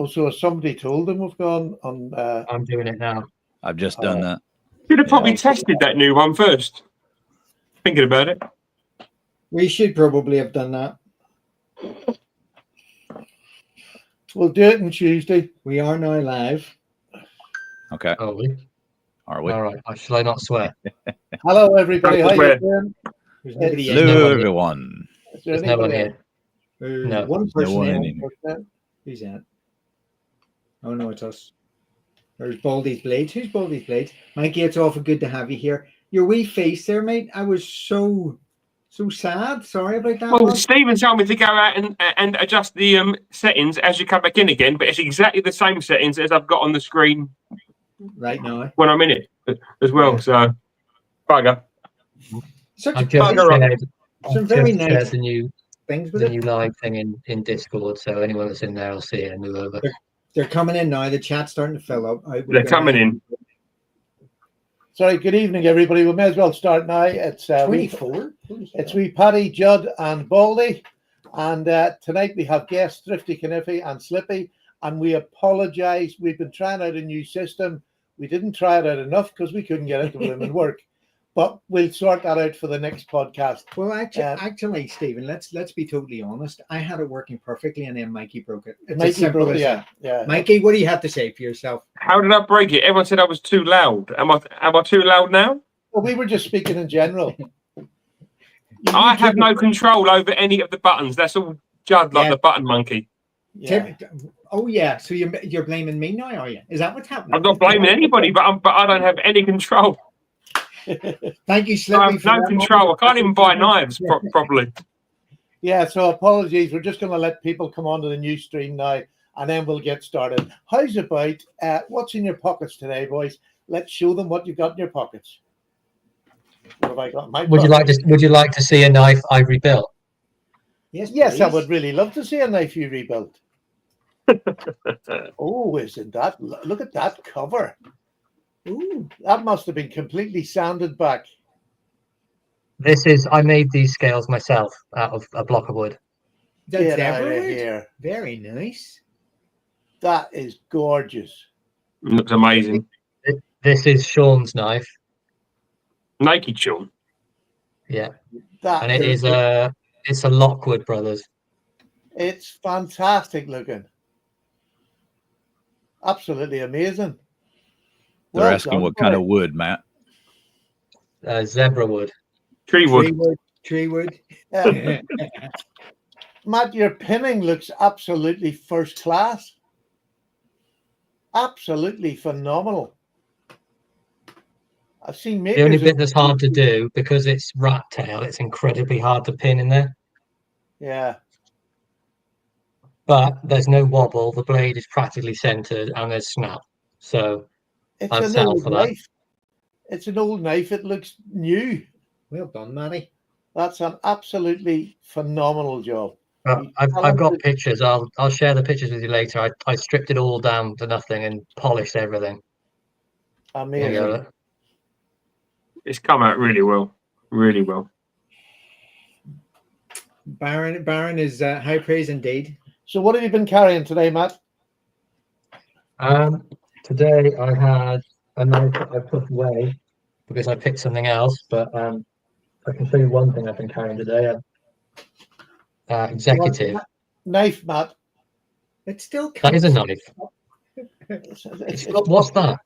so somebody told them we've gone on. I'm doing it now. I've just done that. Should have probably tested that new one first. Thinking about it. We should probably have done that. We'll do it on Tuesday. We are now live. Okay. Are we? Are we? All right. Shall I not swear? Hello, everybody. How you doing? There's nobody Hello, in. Hello, everyone. There's no one here. No. One No person one in. in. Who's that? Oh, no, it's us. There's Baldy's Blades. Who's Baldy's Blades? Mikey, it's awful good to have you here. Your wee face there, mate. I was so sad. Sorry about that. Well, Stephen told me to go out and adjust the settings as you come back in again, but it's exactly the same settings as I've got on the screen right now when I'm in it as well. Yeah. So, bugger. I've just shared, some very nice shared the new things with the it. new live thing in Discord, so anyone that's in there will see it and move over. They're coming in now. The chat's starting to fill up. They're coming in. Sorry, good evening, everybody. We may as well start now. It's 24. It's we Paddy, Judd, and Baldy, and tonight we have guests Thrifty, Kniffy, and Slippy. And we apologise. We've been trying out a new system. We didn't try it out enough because we couldn't get into it and work. But we'll sort that out for the next podcast. Well, actually, Stephen, let's be totally honest. I had it working perfectly, and then Mikey broke it. Mikey broke it. Yeah. Mikey, what do you have to say for yourself? How did I break it? Everyone said I was too loud. Am I too loud now? Well, we were just speaking in general. I have no control over any of the buttons. That's all Judd, like the button monkey. Yeah. Oh yeah. So you're blaming me now, are you? Is that what's happening? I'm not blaming anybody, but I don't have any control. Thank you, Slippy. I have no control. I can't even buy knives properly. Yeah, so apologies. We're just going to let people come onto the new stream now, and then we'll get started. How's about what's in your pockets today, boys? Let's show them what you've got in your pockets. What have I got in my pockets? Would you like to see a knife I rebuilt? Yes, I would really love to see a knife you rebuilt. Oh, isn't that? Look at that cover. Ooh, that must have been completely sanded back. I made these scales myself out of a block of wood. Get out of here. Very nice. That is gorgeous. Looks amazing. This is Sean's knife. Naked Sean. Yeah. And it's a Lockwood Brothers. It's fantastic looking. Absolutely amazing. They're asking what kind of wood, Matt. Zebra wood. Tree wood. Tree wood. Matt, your pinning looks absolutely first class. Absolutely phenomenal. I've seen the only bit that's hard to do, because it's rat tail, it's incredibly hard to pin in there. Yeah. But there's no wobble. The blade is practically centered and there's snap. So it's I'd an settle old for knife. It's an old knife. It looks new. Well done, Matty. That's an absolutely phenomenal job. I've got pictures. I'll share the pictures with you later. I stripped it all down to nothing and polished everything. Amazing. It's come out really well. Really well. Baron is high praise indeed. So what have you been carrying today, Matt? Today I had a knife that I put away because I picked something else, but I can show you one thing I've been carrying today. Executive. Knife, Matt. It's still that is a knife. What's that?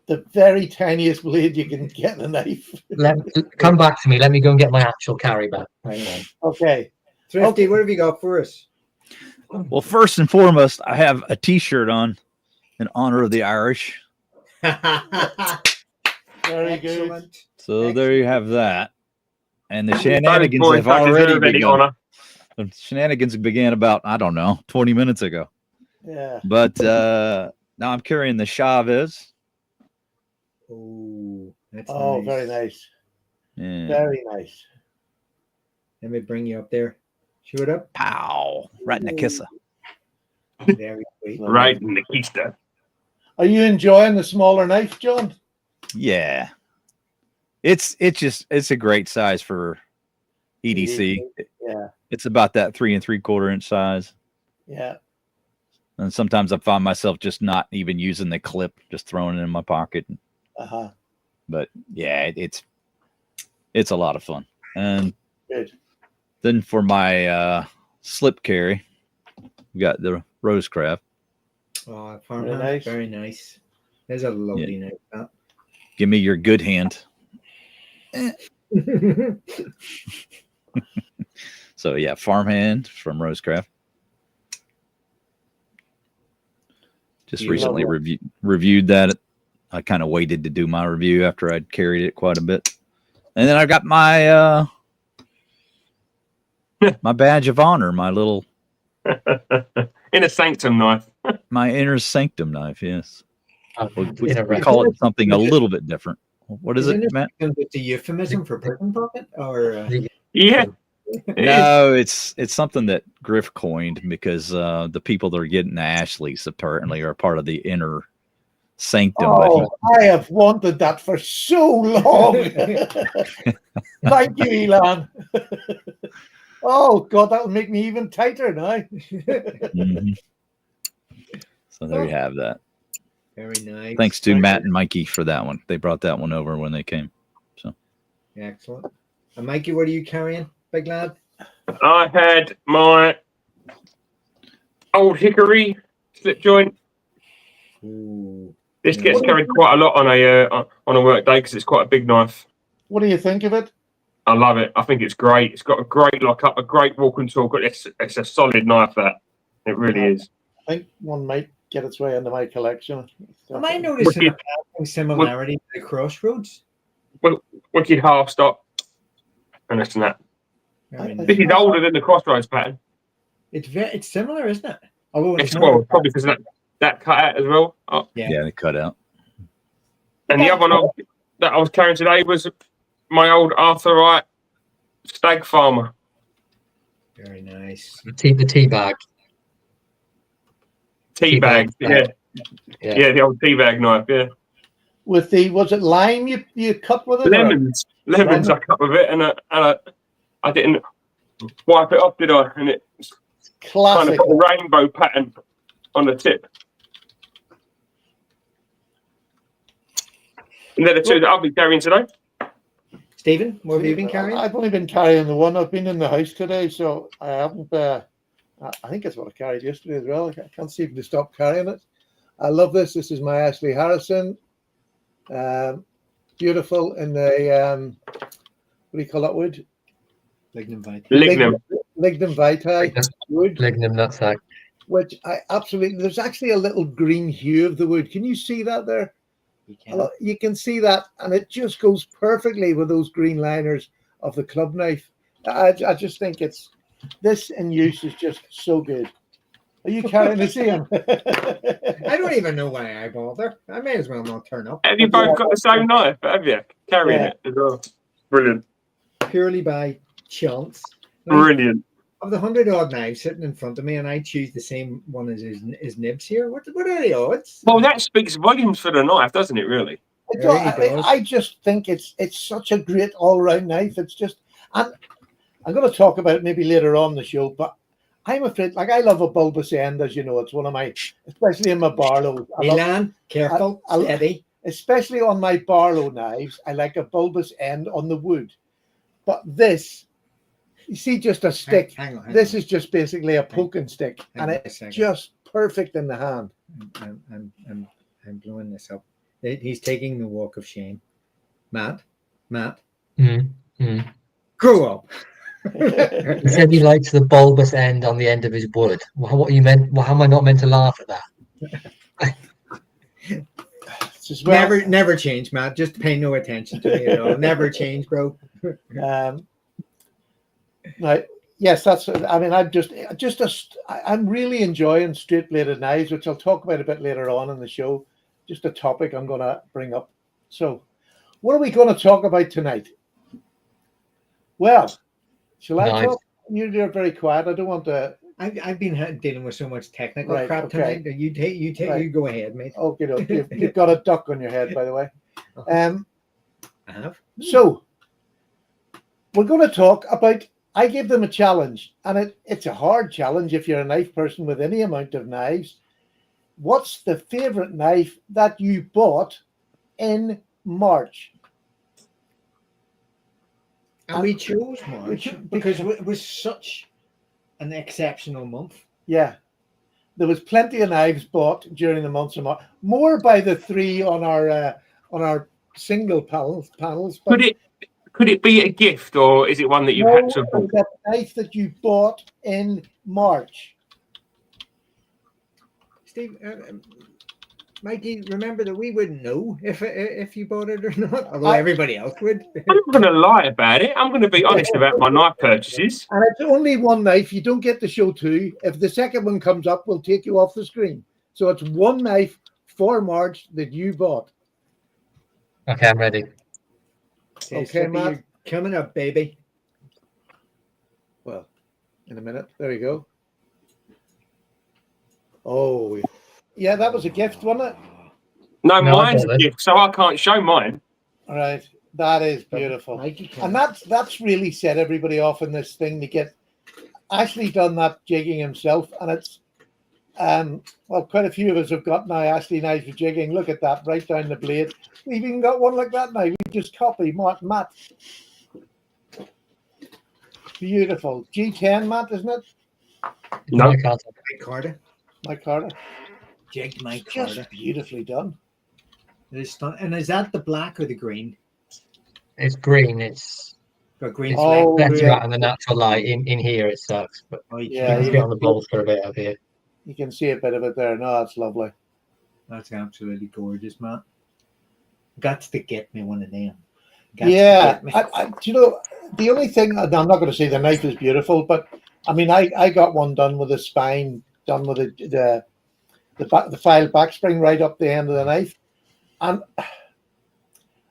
The very tiniest blade you can get in a knife. Come back to me. Let me go and get my actual carry bag. Hang on. Okay. Thrifty, what have you got for us? Well, first and foremost, I have a T-shirt on in honor of the Irish. Very good. So there you have that. And the shenanigans have already begun. The shenanigans began about, I don't know, 20 minutes ago. Yeah. But now I'm carrying the Chavez. Oh, that's nice. Very nice. Yeah. Very nice. Let me bring you up there. Shoot it up. Pow. Right in the kisser. Very sweet. Right in the keister. Are you enjoying the smaller knife, John? Yeah. It's a great size for EDC. Yeah. It's about that 3 3/4 inch size. Yeah. And sometimes I find myself just not even using the clip, just throwing it in my pocket. Uh-huh. But yeah, it's a lot of fun. And Good. then for my slip carry, we got the Rosecraft. Oh, Very nice. Very nice. There's a lovely knife. That. Give me your good hand. So yeah, farmhand from Rosecraft. Just recently reviewed that. I kind of waited to do my review after I'd carried it quite a bit. And then I got my my badge of honor, my little inner sanctum knife. My inner sanctum knife, yes. We Inner call it something a little bit different. What is it, Matt? With the euphemism for prison pocket, or Yeah. No, it's something that Griff coined because the people that are getting Ashley's apparently are part of the inner sanctum. Oh, I have wanted that for so long. Thank you, Elon. Oh God, that will make me even tighter now. Mm-hmm. So there you have that. Very nice. Thanks to Matt and Mikey for that one. They brought that one over when they came. So excellent. And Mikey, what are you carrying, big lad? I had my old hickory slip joint. Ooh. This gets carried quite a lot on a work day because it's quite a big knife. What do you think of it? I love it. I think it's great. It's got a great lockup, a great walk and talk. It's a solid knife, that. It really is. I think one might get its way into my collection. Am I noticing a similarity to the Crossroads? Well, wicked half stop. And that's that. This is older than the Crossroads pattern. It's similar, isn't it? Although it's probably because of that cut out as well. Oh. Yeah, they cut out. And the other one that I was carrying today was my old Arthurite stag farmer. Very nice. The tea bag. Tea bag, yeah, the old tea bag knife, yeah. With the was it lime you cut with it? Lemons I cut with it, and I didn't wipe it off, did I? And it's classic. Kind of got a rainbow pattern on the tip. And they're the two that I'll be carrying today. Stephen, what have you been carrying? I've only been carrying the one. I've been in the house today, so I haven't. I think it's what I carried yesterday as well. I can't seem to stop carrying it. I love this. This is my Ashley Harrison. Beautiful in the what do you call that wood? Lignum vitae. Lignum vitae wood. Lignum nutsack. Which I absolutely. There's actually a little green hue of the wood. Can you see that there? You can see that, and it just goes perfectly with those green liners of the club knife. I just think it's this in use is just so good. Are you carrying the same? I don't even know why I bother. I may as well not turn up. Have you both got the same knife? Have you? Carrying it as well. Brilliant. Purely by chance. Brilliant. Of the 100-odd knives sitting in front of me, and I choose the same one as his nibs here. What are the odds? Well, that speaks volumes for the knife, doesn't it? Really. I just think it's such a great all-round knife. It's just, and I'm going to talk about it maybe later on the show, but I'm afraid, like I love a bulbous end, as you know. It's one of my, especially in my Barlow. Milan, careful, steady. Especially on my Barlow knives, I like a bulbous end on the wood. But this, you see, just a stick. Hang on, this is just basically a poking stick, and it's just perfect in the hand. I'm blowing this up. He's taking the walk of shame. Matt. Grow up. He said he likes the bulbous end on the end of his wood. What you meant? How am I not meant to laugh at that? Never change, Matt. Just pay no attention to me at all. Never change, bro. Yes, that's. I mean, I'm really enjoying straight bladed knives, which I'll talk about a bit later on in the show. Just a topic I'm going to bring up. So, what are we going to talk about tonight? Well, shall I talk? You're very quiet. I don't want to. I've been dealing with so much technical crap tonight. You go ahead, mate. Okay, you've got a duck on your head, by the way. I have. So, we're going to talk about. I gave them a challenge, and it's a hard challenge if you're a knife person with any amount of knives. what's the favorite knife that you bought in March? And we chose March cho- because it was such an exceptional month. Yeah, there was plenty of knives bought during the months of March. More by the three on our single panels. But Could it be a gift, or is it one that you had to have bought? that knife that you bought in March. Steve, Mikey, remember that we wouldn't know if you bought it or not, although everybody else would. I'm not going to lie about it. I'm going to be honest about my knife purchases. And it's only one knife. You don't get to show two. If the second one comes up, we'll take you off the screen. So it's one knife for March that you bought. Okay, I'm ready. Okay, Matt. You're coming up, baby. Well, in a minute. There you go. Oh, yeah, that was a gift, wasn't it? No, No, I mine's got a it. gift, so I can't show mine. All right. That is beautiful. Mikey can. And that's really set everybody off in this thing to get Ashley done that jigging himself, and it's well, quite a few of us have got now Ashley knives for jigging. Look at that, right down the blade. We've even got one like that now. We just copy Matt. Beautiful. G10, Matt, isn't it? No. I can't. Mike Carter. Mike Carter. Jigged Mike It's Carter. just beautifully done. It is and is that the black or the green? It's green. It's Got green Oh, select. better yeah. out in the natural light. In here, it sucks. But Oh, you Yeah, you can can't. see on the bolster a bit of here. You can see a bit of it there. No, that's lovely. That's absolutely gorgeous, Matt. Got to get me one of them. Got Yeah, to get me. you know, the only thing, I'm not going to say the knife is beautiful, but I mean, I got one done with a spine, done with the file back spring right up the end of the knife. And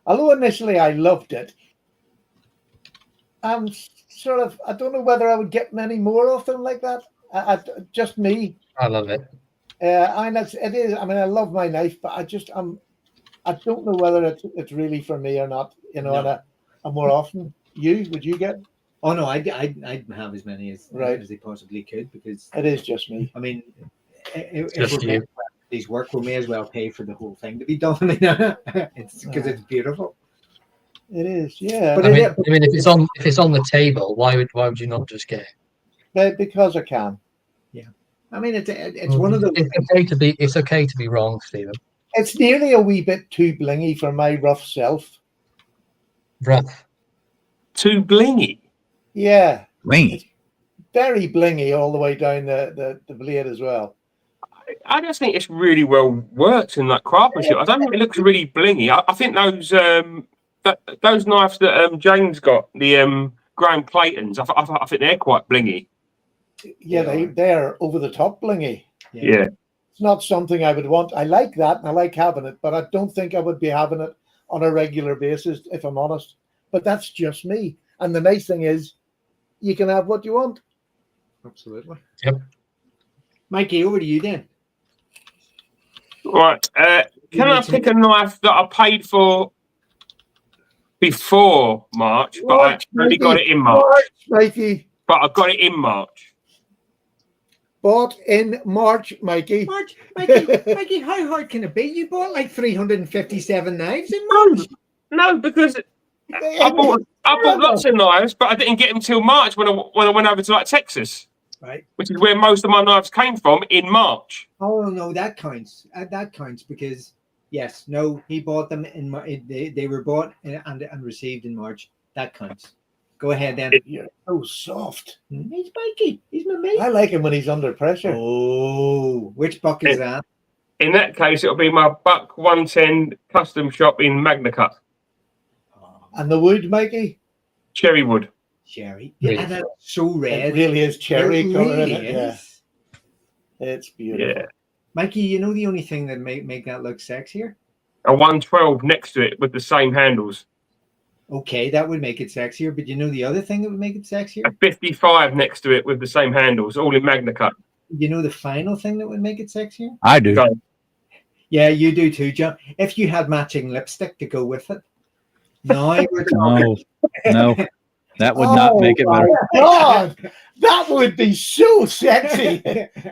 although initially I loved it, I'm sort of, I don't know whether I would get many more of them like that. Just me. I love it. I mean, it is. I mean, I love my knife, but I don't know whether it's really for me or not. You know, No. and I more often. Would you get? Oh no, I'd have as many as they possibly could, because It is just me. I mean, if Just we're you. paying for these work, we may as well pay for the whole thing to be done. I mean, it's because it's beautiful. It is, yeah. But I mean, if it's on the table, why would you not just get it? But because I can. I mean, it's one of those. It's okay to be wrong, Stephen. It's nearly a wee bit too blingy for my rough self. Rough. Too blingy. Yeah, Me. very blingy all the way down the blade as well. I just think it's really well worked in that craftsmanship. I don't think it looks really blingy. I think those knives that James got, the Graham Claytons, I think they're quite blingy. Yeah, they're over the top blingy. Yeah. It's not something I would want. I like that and I like having it, but I don't think I would be having it on a regular basis, if I'm honest. But that's just me. And the nice thing is, you can have what you want. Absolutely. Yep. Mikey, over to you then. Right. Can I pick a knife that I paid for before March, but I only got it in March? Mikey. But I got it in March. Bought in March, Mikey. Mikey, how hard can it be? You bought like 357 knives in March. No, because I bought lots of knives, but I didn't get them till March when I went over to like Texas, Right. which is where most of my knives came from in March. Oh no, that counts. That counts because yes, no, he bought them in March. They were bought and received in March. That counts. Go ahead then. You're so soft. He's Mikey. He's my mate. I like him when he's under pressure. Oh, which buck is that? In that case, it'll be my Buck 110 custom shop in Magna Cut, And the wood, Mikey? cherry wood. Cherry. Really? And that's so red. It really is cherry It color in really it. Yeah. is. It's beautiful. Yeah. Mikey, you know the only thing that make that look sexier? A 112 next to it with the same handles. Okay, that would make it sexier. But you know the other thing that would make it sexier? A 55 next to it with the same handles, all in Magna Cut. You know the final thing that would make it sexier? I do. Go. Yeah, you do too, John. If you had matching lipstick to go with it. Now we're talking. No, no. That would not make it better. My God, that would be so sexy.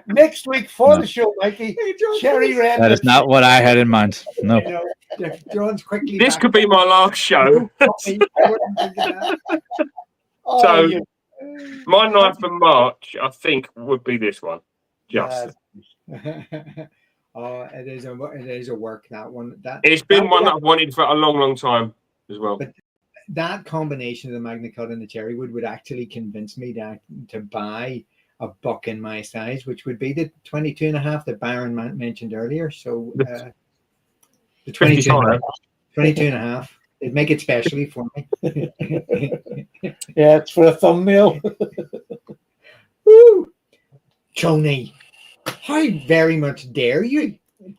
Next week for the show, Mikey, cherry red. That is not what I had in mind. No. You know, John's quickly. This back could be my last show. I wouldn't think of that. Oh, So- you- My knife for March, I think, would be this one. Just. Oh, it is a work, that one. It's been one that I've wanted for a long, long time as well. But that combination of the Magna Cut and the cherry wood actually convince me to buy a buck in my size, which would be the 22.5 that Baron mentioned earlier. So the 22.5. It'd make it specially for me. Yeah, it's for a thumbnail. Woo! Tony, how very much dare you?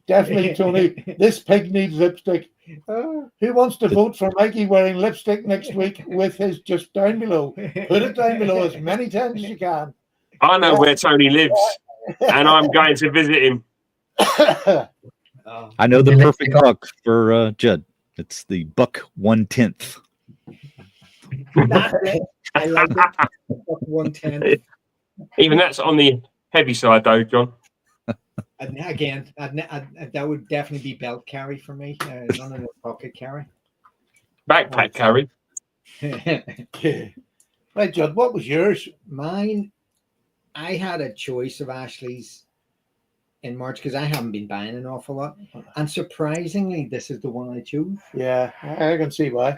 Definitely, Tony. This pig needs lipstick. Who wants to vote for Mikey wearing lipstick next week with his just down below? Put it down below as many times as you can. I know where Tony lives, and I'm going to visit him. Oh, I know the Let's perfect go. buck for Judd. It's the buck 1/10. that's it. I like it. 110. Even that's on the heavy side, though, John. And again, that would definitely be belt carry for me. None of the pocket carry. Backpack carry. Right, Judd, what was yours? Mine, I had a choice of Ashley's in March because I haven't been buying an awful lot. And surprisingly, this is the one I chose. Yeah, I can see why.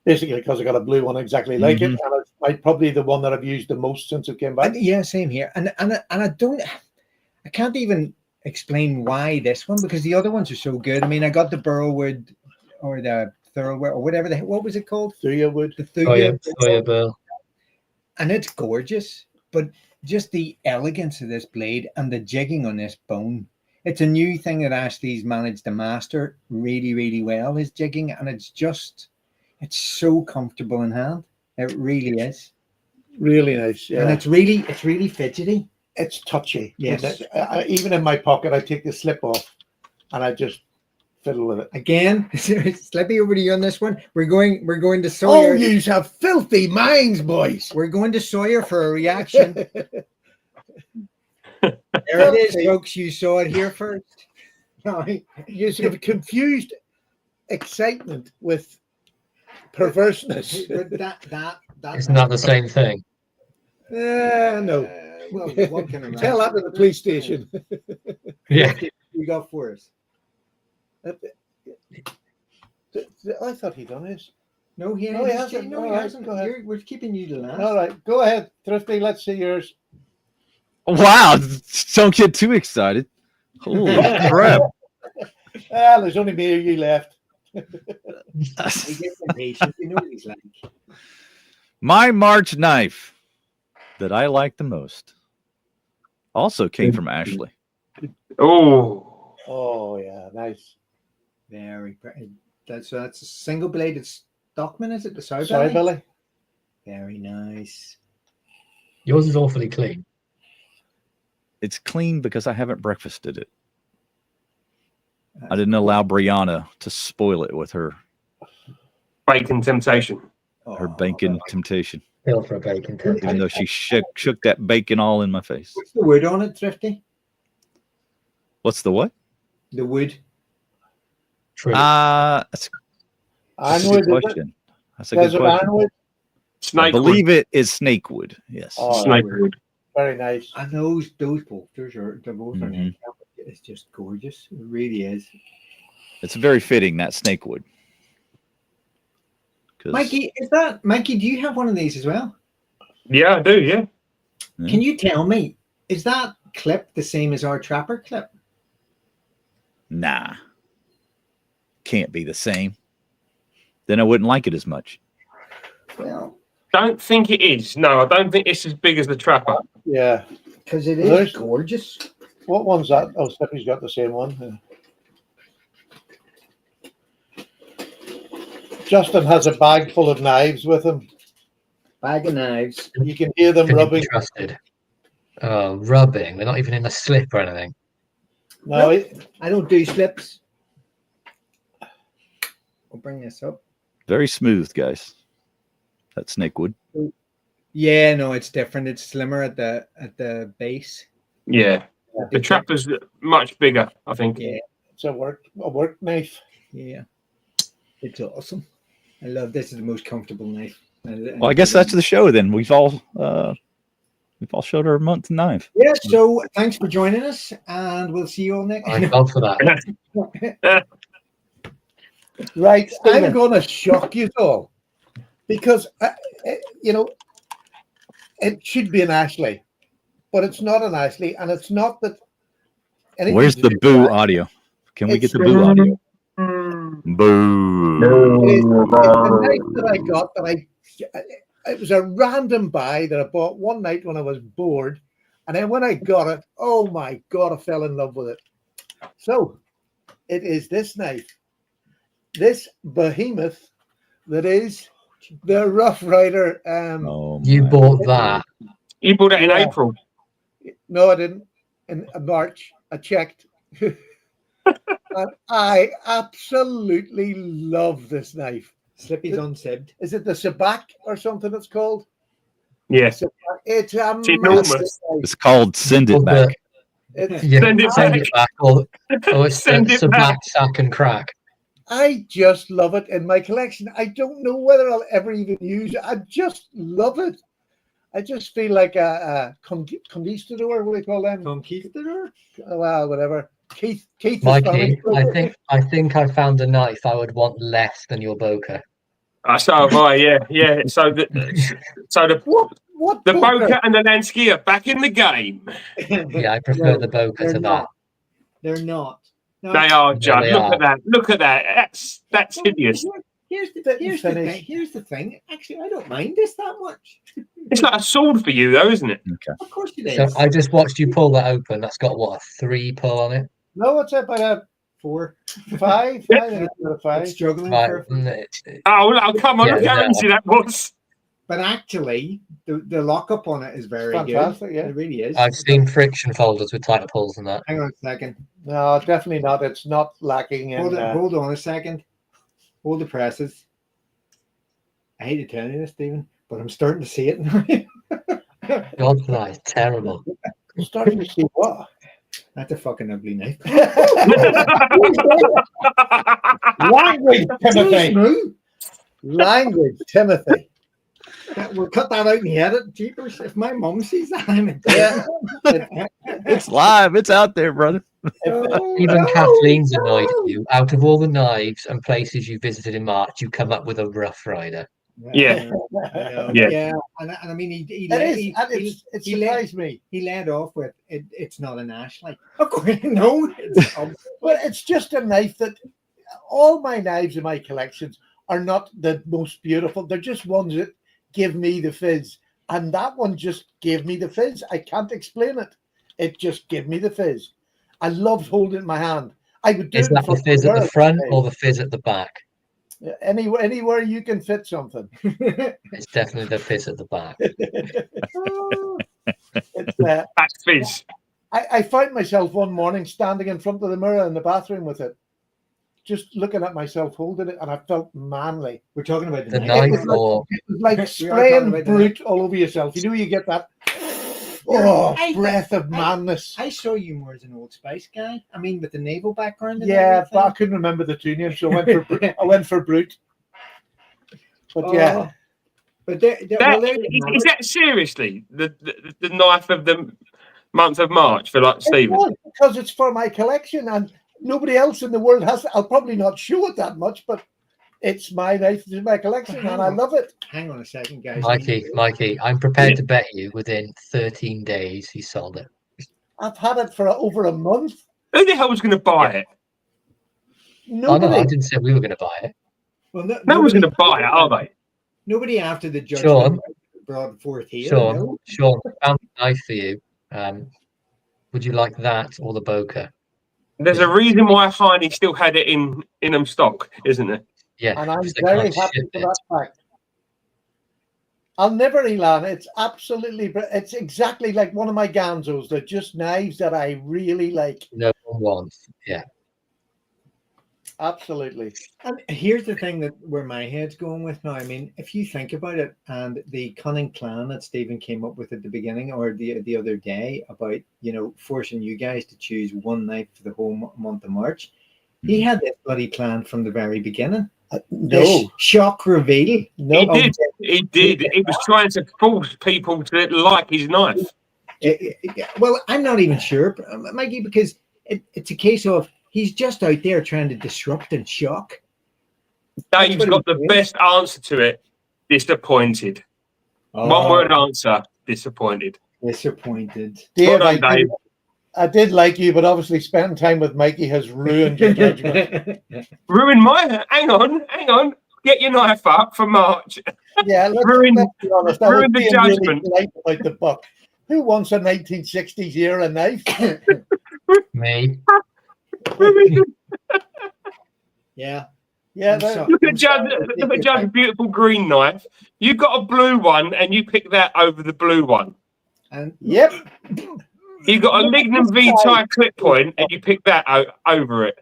Basically, because I got a blue one exactly like it, and it's probably the one that I've used the most since it came back. Yeah, same here. And I can't even explain why this one, because the other ones are so good. I mean, I got the Burrowwood or the Thurlwood or whatever what was it called? Thuya wood. The Oh yeah, Thuya. oh yeah, Bill. And it's gorgeous, but just the elegance of this blade and the jigging on this bone. It's a new thing that Ashley's managed to master really, really well, is jigging, and it's so comfortable in hand. It really is. Really nice. Yeah, And it's really fidgety. it's touchy. Yes. Even in my pocket, I take the slip off, and I just fiddle with it. Again, Slippy, over to you on this one. We're going to Oh, Sawyer. you have filthy minds, boys. We're going to Sawyer for a reaction. There it is, folks. You saw it here first. You have confused excitement with perverseness. It's not the same thing. No. Well, what can I Tell that to the police station. Yeah. You got for us. I thought he'd done his. No, he No, he hasn't. hasn't. No, All he right, hasn't. go ahead. We're keeping you to last. All right, go ahead, Thrifty. Let's see yours. Wow. Don't get too excited. Holy crap. There's only me or you left. He gets impatient. You know what he's like. My March knife that I like the most also came from Ashley. Oh, Oh yeah, nice. Very pretty. That's a single bladed Stockman, is it? The sow Sorry, belly? Billy. Very nice. Yours is awfully clean. It's clean because I haven't breakfasted it. I didn't allow Brianna to spoil it with her bacon temptation. her bacon temptation, Bill for a bacon even temptation. though she shook that bacon all in my face. What's the wood on it, Thrifty? What's the what? The wood. True. That's a Ironwood, good is it? question. That's a good Desert question. ironwood. I Snake believe it is snakewood. Yes. Oh, Snakewood. very nice. And those bolsters they're both are Mhm. it's just gorgeous. It really is. It's very fitting, that snakewood. 'Cause- Mikey, do you have one of these as well? Yeah, I do. Yeah. Yeah. Can you tell me, is that clip the same as our trapper clip? Nah. Can't be the same. Then I wouldn't like it as much. Well, Don't think it is. No, I don't think it's as big as the Trapper. Yeah. because it There's- is gorgeous. What one's that? Oh, Slippy's got the same one. Yeah. Justin has a bag full of knives with him. Bag of knives. You can hear them Can you be rubbing. trusted? Oh, rubbing. They're not even in a slip or anything. No, I don't do slips. I'll bring this up. Very smooth, guys. That snakewood. Yeah, no, it's different. It's slimmer at the base. Yeah. The trapper's much bigger, I think. Yeah, It's a work knife. yeah. It's awesome. I love this. Is the most comfortable knife. Well, I guess that's the show then. We've all showed our month knife. Yeah, so thanks for joining us, and we'll see you all next. Thank God for that. Right, Stephen. I'm going to shock you all because you know it should be an Ashley, but it's not an Ashley, and it's not that. Where's the boo audio? Can we get the boo audio? Boo. It's the knife that I got it was a random buy that I bought one night when I was bored, and then when I got it, oh my God, I fell in love with it. So it is this knife, this behemoth that is the Rough Rider. You bought that. You bought it in Yeah. April. No, I didn't. In March, I checked. And I absolutely love this knife. Slippy's unsibbed. Is it the Sabak or something it's called? Yes. It's a enormous. massive knife. It's called Send It Back. It's, Yeah, Send it send back. it back. Or it's Send the it back. Sabat sack and crack. I just love it in my collection. I don't know whether I'll ever even use it. I just love it. I just feel like a conquistador. What do you call them? Conquistador? Well, whatever. Keith is Mikey, Spanish. I think I found a knife I would want less than your Boker. So have I, yeah. So the What the poker? Boker and the Lansky are back in the game. Yeah, I prefer the Boker they're to not. that. They're not. No, They are, Judd. they Look are. at that. Look at that. That's hideous. Here's the Finish. thing. Here's the thing. Actually, I don't mind this that much. It's like a sword for you, though, isn't it? Of course it So is. I just watched you pull that open. That's got what, a 3 pull on it? No, it's about a 4. 5. I think it's about a 5. It's struggling Right. for. Oh, come on. Yeah, Look how no. easy that was. But actually, the lockup on it is very Fantastic, good. yeah. It really is. I've seen friction folders with tighter pulls than that. Hang on a second. No, definitely not. It's not lacking in. Hold on a second. Hold the presses. I hate to tell you this, Stephen, but I'm starting to see it now. God, that is terrible. I'm starting to see what. That's a fucking ugly knife. Language, Timothy. Smooth. Language, Timothy. We'll cut that out in the edit. Jeepers. If my mum sees that, I'm in Yeah. It's live. It's out there, brother. Even Kathleen's annoyed at you. Out of all the knives and places you visited in March, you come up with a Rough Rider. Yeah. Yeah. And I mean, he It surprised me. He led off with it's not an Ashley. Of course, no. It's, Well, it's just a knife that all my knives in my collections are not the most beautiful. They're just ones that give me the fizz. And that one just gave me the fizz. I can't explain it. It just gave me the fizz. I loved holding it in my hand. I would do Is it in that the front of fizz at the mirror front today. or the fizz at the back? Anywhere you can fit something. It's definitely the fizz at the back. It's, That's fizz. I found myself one morning standing in front of the mirror in the bathroom with it, just looking at myself holding it, and I felt manly. we're talking about The knife. knife or It was like We are spraying talking about the brute all over yourself. You know, you get that breath of madness. I saw you more as an Old Spice guy. I mean, with the naval background. And Yeah, but I everything. couldn't remember the two names, so I went for brute. But yeah, But there you have it. Is that seriously the knife of the month of March for like it Stephen? was, because it's for my collection, and nobody else in the world has. I'll probably not show it that much, but it's my knife, it's my collection, and I love it. Hang on a second, guys. Mikey, I'm prepared to bet you within 13 days he sold it. I've had it for over a month. Who the hell was going to buy it? Oh no, Nobody. I didn't say we were going to buy it. Well, No one's going to buy it, are they? Nobody after the judge Sean. brought forth here. Sean, I found a knife for you. Would you like that or the Boker? There's a reason why Heine still had it in stock, isn't there? Yeah, And I'm because they very can't happy ship for it. that fact. I'll never, Elan. It's absolutely, it's exactly like one of my Ganzos. They're just knives that I really like. No one wants. Yeah. Absolutely. And here's the thing that where my head's going with now. I mean, if you think about it, and the cunning plan that Stephen came up with at the beginning or the other day about forcing you guys to choose one knife for the whole month of March, he had this bloody plan from the very beginning. This No, shock reveal. no. He did. He was trying to force people to like his knife. Well, I'm not even sure, Mikey, because it's a case of he's just out there trying to disrupt and shock. Dave's got the best answer to it. Disappointed. One word answer. Disappointed. Disappointed. Dave, Well done, Dave. I did like you, but obviously spending time with Mikey has ruined your judgment. Ruined my. Hang on. Get your knife up for March. Yeah, let's be honest. I was ruin the being judgment. really polite about the buck. Who wants a 1960s era knife? Me. Yeah. Yeah, Look at Judd's beautiful green knife. You got a blue one, and you pick that over the blue one. And yep. You got a Lignum V-Tie clip point, and you pick that over it.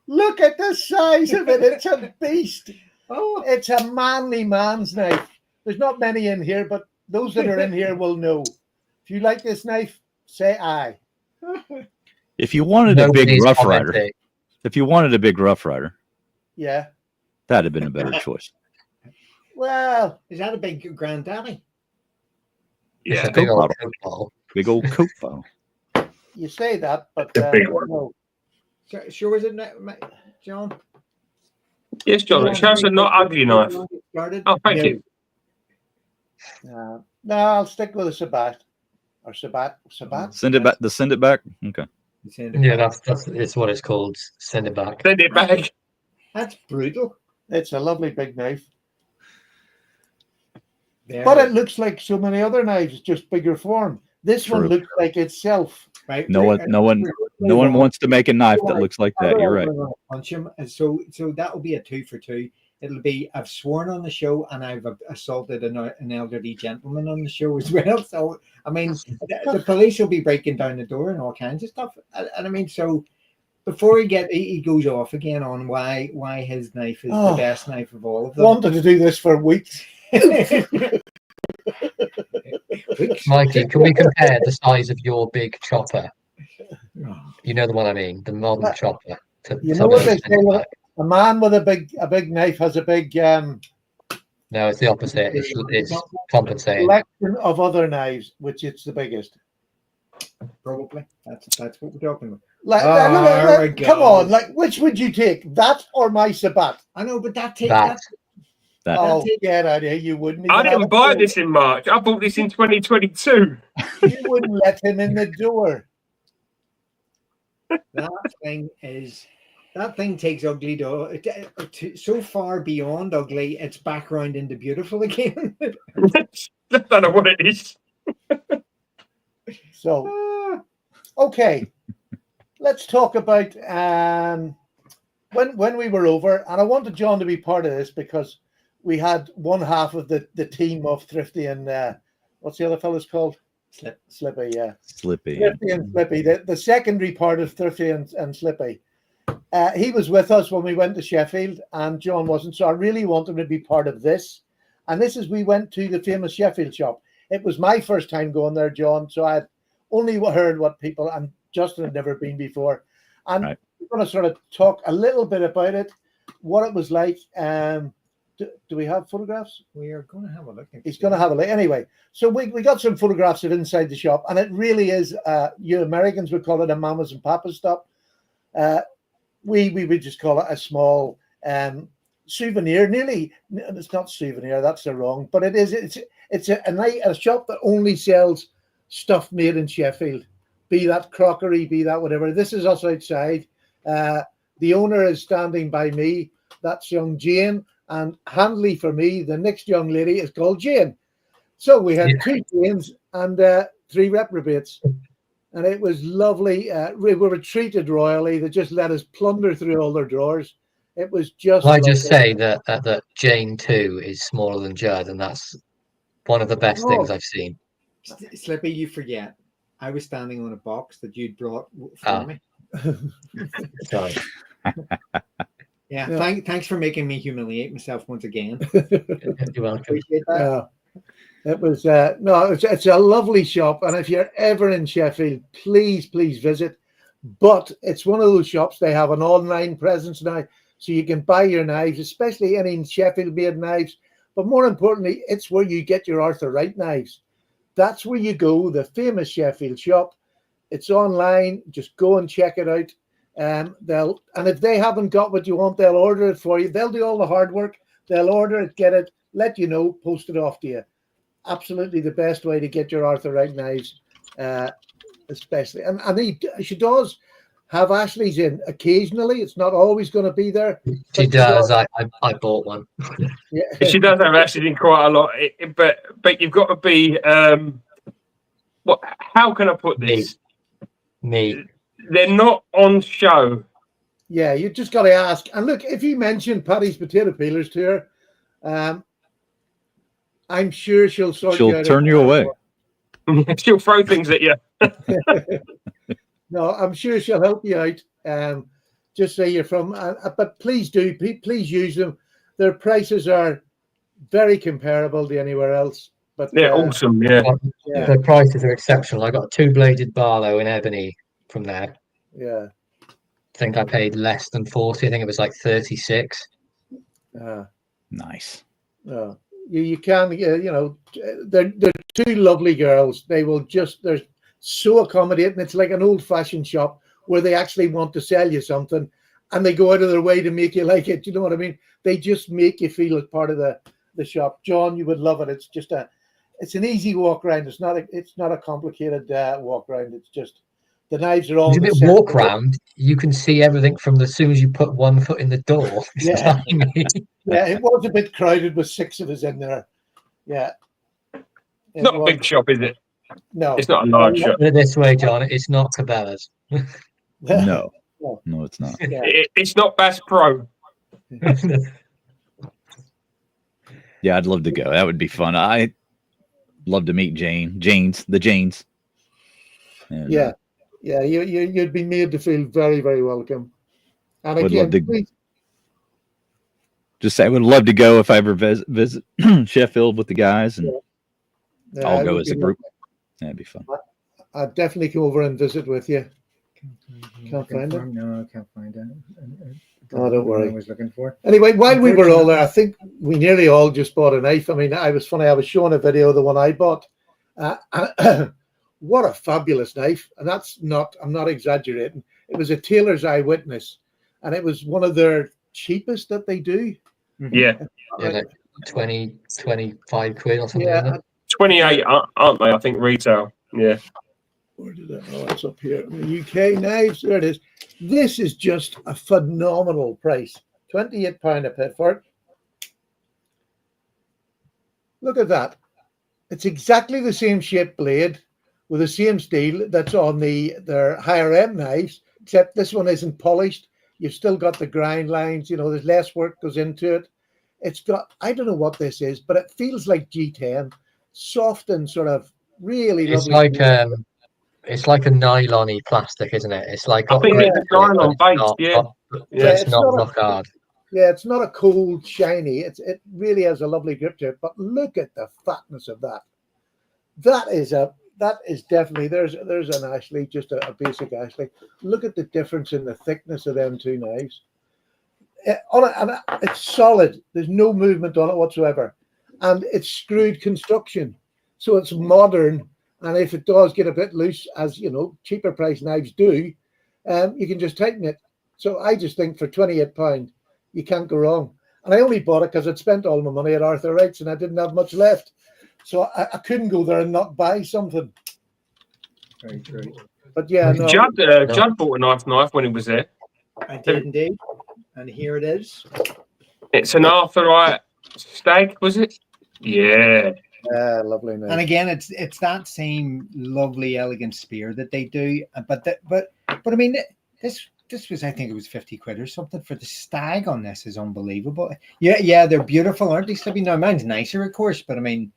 Look at the size of it. It's a beast. Oh, It's a manly man's knife. There's not many in here, but those that are in here will know. If you like this knife, say aye. If you wanted a big Rough Rider, Yeah. that'd have been a better choice. Well, is that a big granddaddy? It's Yeah. a big old coat bottle. Big old coat bottle. you say that, but The big one. no. Sure, is it, John? Yes, John. It shows a not ugly knife. Oh, thank you. No, I'll stick with a Sabat. Or Sabat. Send it back. Send it back. Okay. Yeah, that's it's what it's called. Send it back. Send it back. That's brutal. It's a lovely big knife. There. But it looks like so many other knives, just bigger form. This one True. looks like itself. Right. No one wants to make a knife that looks like that. You're right. Punch him. And so that will be a 2 for 2. It'll be I've sworn on the show and I've assaulted an elderly gentleman on the show as well. So I mean, the police will be breaking down the door and all kinds of stuff. And I mean, so before he goes off again on why his knife is the best knife of all of them. Wanted to do this for weeks. Mikey, can we compare the size of your big chopper? You know the one I mean, the modern chopper. You know what they say? A man with a big knife has a big No, it's the opposite. It's compensating. collection of other knives, which it's the biggest. Probably. That's what we're talking about. Like, come on, like which would you take? That or my Sabat? I know, but that. Oh, get out of here. You wouldn't. I didn't buy this in March. I bought this in 2022. You wouldn't let him in the door. That thing takes ugly so far beyond ugly, it's back round into beautiful again. I don't know what it is. So, okay, let's talk about when we were over, and I wanted John to be part of this because we had one half of the team of Thrifty and what's the other fellas called? Slippy, yeah. Slippy. Thrifty and Slippy, the secondary part of Thrifty and Slippy. He was with us when we went to Sheffield, and John wasn't. So I really wanted him to be part of this. And this is we went to the famous Sheffield shop. It was my first time going there, John. So I had only heard what people, and Justin had never been before. And right. We're going to sort of talk a little bit about it, what it was like. Do we have photographs? We are going to have a look. He's going to have a look. Anyway, so we got some photographs of inside the shop, and it really is, you Americans would call it a mama's and papa's shop. We would just call it a small souvenir. Nearly, it's not souvenir. That's the wrong. But it is. It's a shop that only sells stuff made in Sheffield. Be that crockery, be that whatever. This is us outside. The owner is standing by me. That's young Jane, and handily for me, the next young lady is called Jane. So we had 2 Janes and 3 reprobates. And it was lovely. We were treated royally. They just let us plunder through all their drawers. It was just. I just say that Jane 2 is smaller than Judd, and that's one of the best things I've seen. Slippy, you forget. I was standing on a box that you'd brought for me. Sorry. Yeah, Yeah. thanks for making me humiliate myself once again. You're welcome. Appreciate that. It was no, it's a lovely shop, and if you're ever in Sheffield, please visit. But it's one of those shops, they have an online presence now, so you can buy your knives, especially any Sheffield made knives. But more importantly, it's where you get your Arthur Wright knives. That's where you go, the famous Sheffield shop. It's online. Just go and check it out. And if they haven't got what you want, they'll order it for you. They'll do all the hard work. They'll order it, get it, let you know, post it off to you. Absolutely the best way to get your Arthur Wright knives, especially. And she does have Ashley's in occasionally. It's not always going to be there. She does. I bought one. Yeah. She does have actually quite a lot, but you've got to be. What? How can I put this? Me. They're not on show. Yeah, you just got to ask. And look, if you mention Paddy's potato peelers to her, I'm sure she'll sort you out. She'll turn you away. She'll throw things at you. No, I'm sure she'll help you out. Just say you're from, but please use them. Their prices are very comparable to anywhere else. But They're awesome. Yeah. The prices are exceptional. I got a 2-bladed Barlow in ebony from there. Yeah. I think I paid less than 40. I think it was like 36. Nice. You can, they're two lovely girls. They're so accommodating. It's like an old-fashioned shop where they actually want to sell you something, and they go out of their way to make you like it. You know what I mean? They just make you feel as part of the shop. John, you would love it. It's an easy walk around. It's not a complicated walk around. It's just the knives are all. It's a bit walk round. You can see everything from as soon as you put one foot in the door. Yeah. Yeah, it was a bit crowded with 6 of us in there. Yeah. Not a big shop, is it? No. It's not a large shop. Put it this way, John. It's not Cabela's. No, it's not. Yeah. It's not Bass Pro. Yeah, I'd love to go. That would be fun. I'd love to meet the Janes. And, Yeah. You'd be made to feel very, very welcome. And would again, love to just say I would love to go if I ever visit Sheffield with the guys, and I'll go as a group. That'd be fun. I'd definitely come over and visit with you. Can't find it. No, I can't find it. Oh, don't worry. I was looking for. Anyway, while we were all there, I think we nearly all just bought a knife. I mean, I was showing a video of the one I bought. What a fabulous knife. And I'm not exaggerating. It was a tailor's eyewitness, and it was one of their cheapest that they do. Yeah. Like 20, 25 quid or something. Yeah. 28, aren't they? I think retail. Yeah. Where did that? Oh, it's up here. The UK knives. There it is. This is just a phenomenal price. £28 a pit for it. Look at that. It's exactly the same shaped blade with the same steel that's on their higher end knives, except this one isn't polished. You've still got the grind lines. There's less work goes into it. It's got, I don't know what this is, but it feels like G10, soft and sort of really lovely. It's like a nylon-y plastic, isn't it? It's like I think it's a nylon base, it's not rock hard. Yeah, it's not a cold, shiny. It really has a lovely grip to it. But look at the fatness of that. That is definitely there's an Ashley, just a basic Ashley. Look at the difference in the thickness of them two knives. It's solid. There's no movement on it whatsoever, and it's screwed construction, so it's modern. And if it does get a bit loose, as cheaper price knives do, you can just tighten it. So I just think for £28, you can't go wrong. And I only bought it because I'd spent all my money at Arthur Wright's and I didn't have much left. So I couldn't go there and not buy something. Very true. But yeah, no. Judd bought a nice knife when he was there. I did indeed. And here it is. It's an Arthur Wright stag, was it? Yeah. Lovely knife. And again, it's that same lovely, elegant spear that they do. But I mean, this was, I think it was 50 quid or something for the stag on this. Is unbelievable. Yeah, they're beautiful, aren't they, Slippy? Now mine's nicer, of course, but I mean,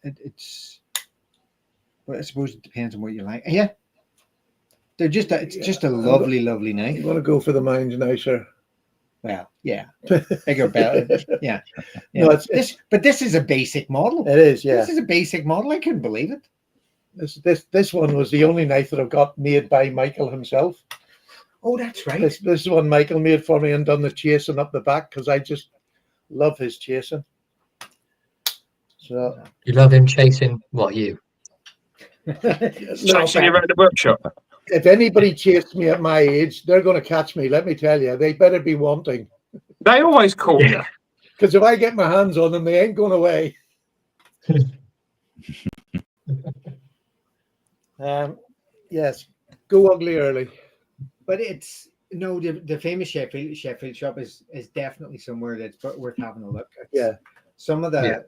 it's. Well, I suppose it depends on what you like. Yeah, they're just. It's just a lovely, lovely knife. You want to go for the mine's nicer? Well, yeah, bigger belt. Yeah, yeah. No, it's this is a basic model. it is, yeah. This is a basic model. I couldn't believe it. This one was the only knife that I've got made by Michael himself. Oh, that's right. This one Michael made for me and done the chasing up the back because I just love his chasing. So You love him chasing what you? Chasing you around the workshop. if anybody chased me at my age, they're going to catch me. Let me tell you, they better be wanting. They always call you. Because if I get my hands on them, they ain't going away. Yes, go ugly early. But it's no, the famous Sheffield shop is definitely somewhere that's worth having a look at. Yeah. Some of the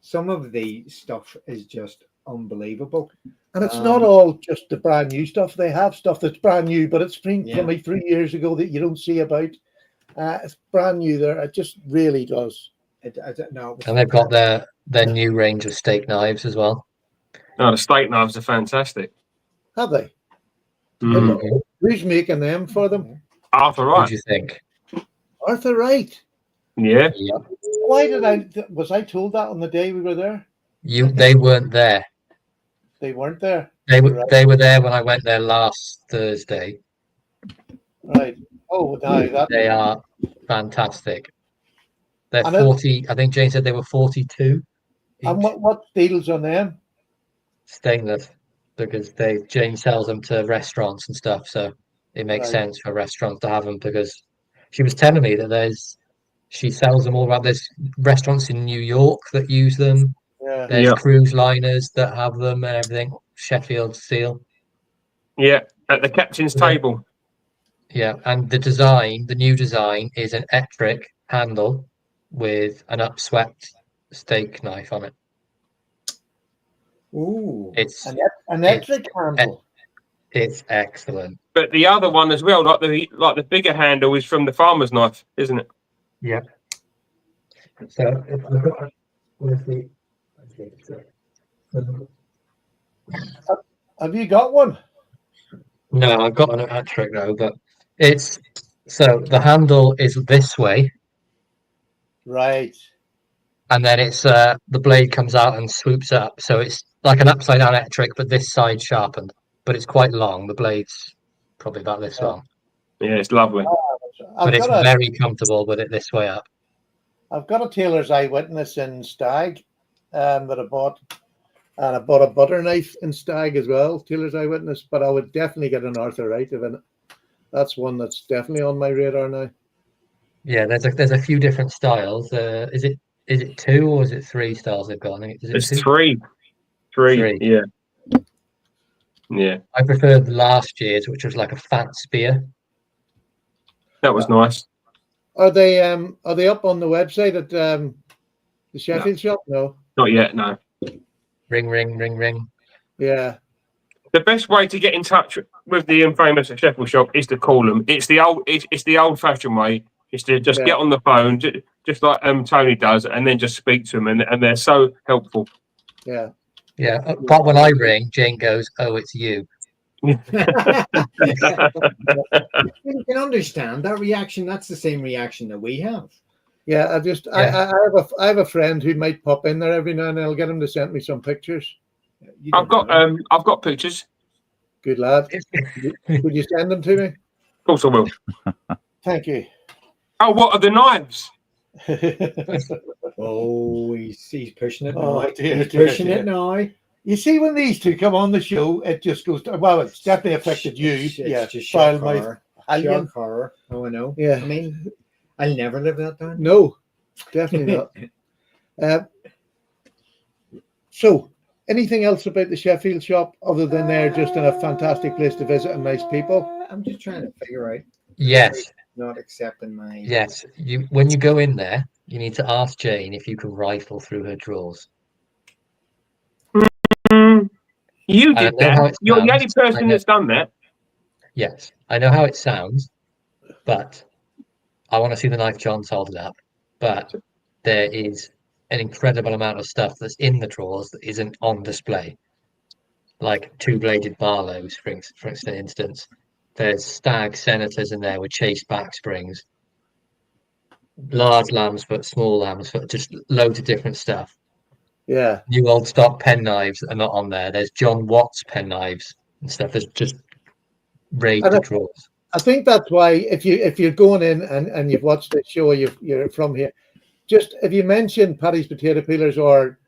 some of the stuff is just unbelievable. And it's not all just the brand new stuff. They have stuff that's brand new, but it's from 3 years ago that you don't see about. It's brand new there. It just really does. I don't know. And they've got their new range of steak knives as well. Oh, the steak knives are fantastic. Have they? Mhm. Who's making them for them? Arthur What Wright. do you think? Arthur Wright. Yeah. Yep. Why was I told that on the day we were there? They weren't there. They weren't there. They were Right. they were there when I went there last Thursday. Right. Oh, no, They are fantastic. They're And it- 40. I think Jane said they were 42 And each. what deals on them? Stainless, because Jane sells them to restaurants and stuff, so it makes Right. sense for restaurants to have them, because she was telling me that she sells them all around. There's restaurants in New York that use them. Yeah. There's Yeah. cruise liners that have them and everything. Sheffield steel. Yeah. At the captain's Yeah. table. Yeah, and the new design is an Ettrick handle with an upswept steak knife on it. Ooh. It's An electric handle. it's excellent. But the other one as well, like the bigger handle, is from the farmer's knife, isn't it? Yeah. So if I've got Have you got one? no, I've got an Ettrick though, but it's so the handle is this way, Right. and then it's the blade comes out and swoops up, so it's like an upside down Ettrick, but this side sharpened. But it's quite long. The blade's probably about this long, Yeah, it's lovely. but it's very comfortable with it this way up. I've got a tailor's eyewitness in Stag that I bought. And I bought a butter knife in Stag as well, tailor's eyewitness. But I would definitely get an Arthur Wright. That's one that's definitely on my radar now. Yeah, there's a few different styles. Is it 2 or is it 3 styles they've got? I think It's 2? three. Three. Yeah. Yeah. I preferred last year's, which was like a fat spear. That was nice. Are they up on the website at the Sheffield shop? No. Not yet, no. Ring, ring, ring, ring. Yeah. The best way to get in touch with the infamous Sheffield shop is to call them. It's the old-fashioned way. Is to just get on the phone, just like Tony does, and then just speak to them, and they're so helpful. Yeah. Yeah, but when I ring, Jane goes, "Oh, it's you." You can understand that reaction. That's the same reaction that we have. Yeah. I have a friend who might pop in there every now and then. I'll get him to send me some pictures. You don't know. I've got pictures. Good lad. Would you send them to me? Of course I will. Thank you. Oh, what are the knives? Oh, he's pushing it now. Oh, dear, He's dear, pushing dear. it now. You see, when these two come on the show, it just goes. Well, it's definitely affected you. It's Yeah. just File shock my horror. alien. Shock horror. Oh, I know. Yeah. I mean, I'll never live that down. No, definitely not. So, anything else about the Sheffield shop other than they're just in a fantastic place to visit and nice people? I'm just trying to figure out. Yes, Not accepting my. yes. When you go in there, you need to ask Jane if you can rifle through her drawers. You I did know how that. it You're the only sounds. I person know. that's done that. Yes, I know how it sounds, but I want to see the knife John's holding up. But there is an incredible amount of stuff that's in the drawers that isn't on display, like 2-bladed Barlows, for instance. There's stag senators in there with chased back springs, large lambs foot, small lambs foot, just loads of different stuff. Yeah. New old stock pen knives are not on there. There's John Watts pen knives and stuff. There's just raid And the drawers. I think that's why if you're going in and you've watched the show, you're from here. Just if you mention Paddy's potato peelers or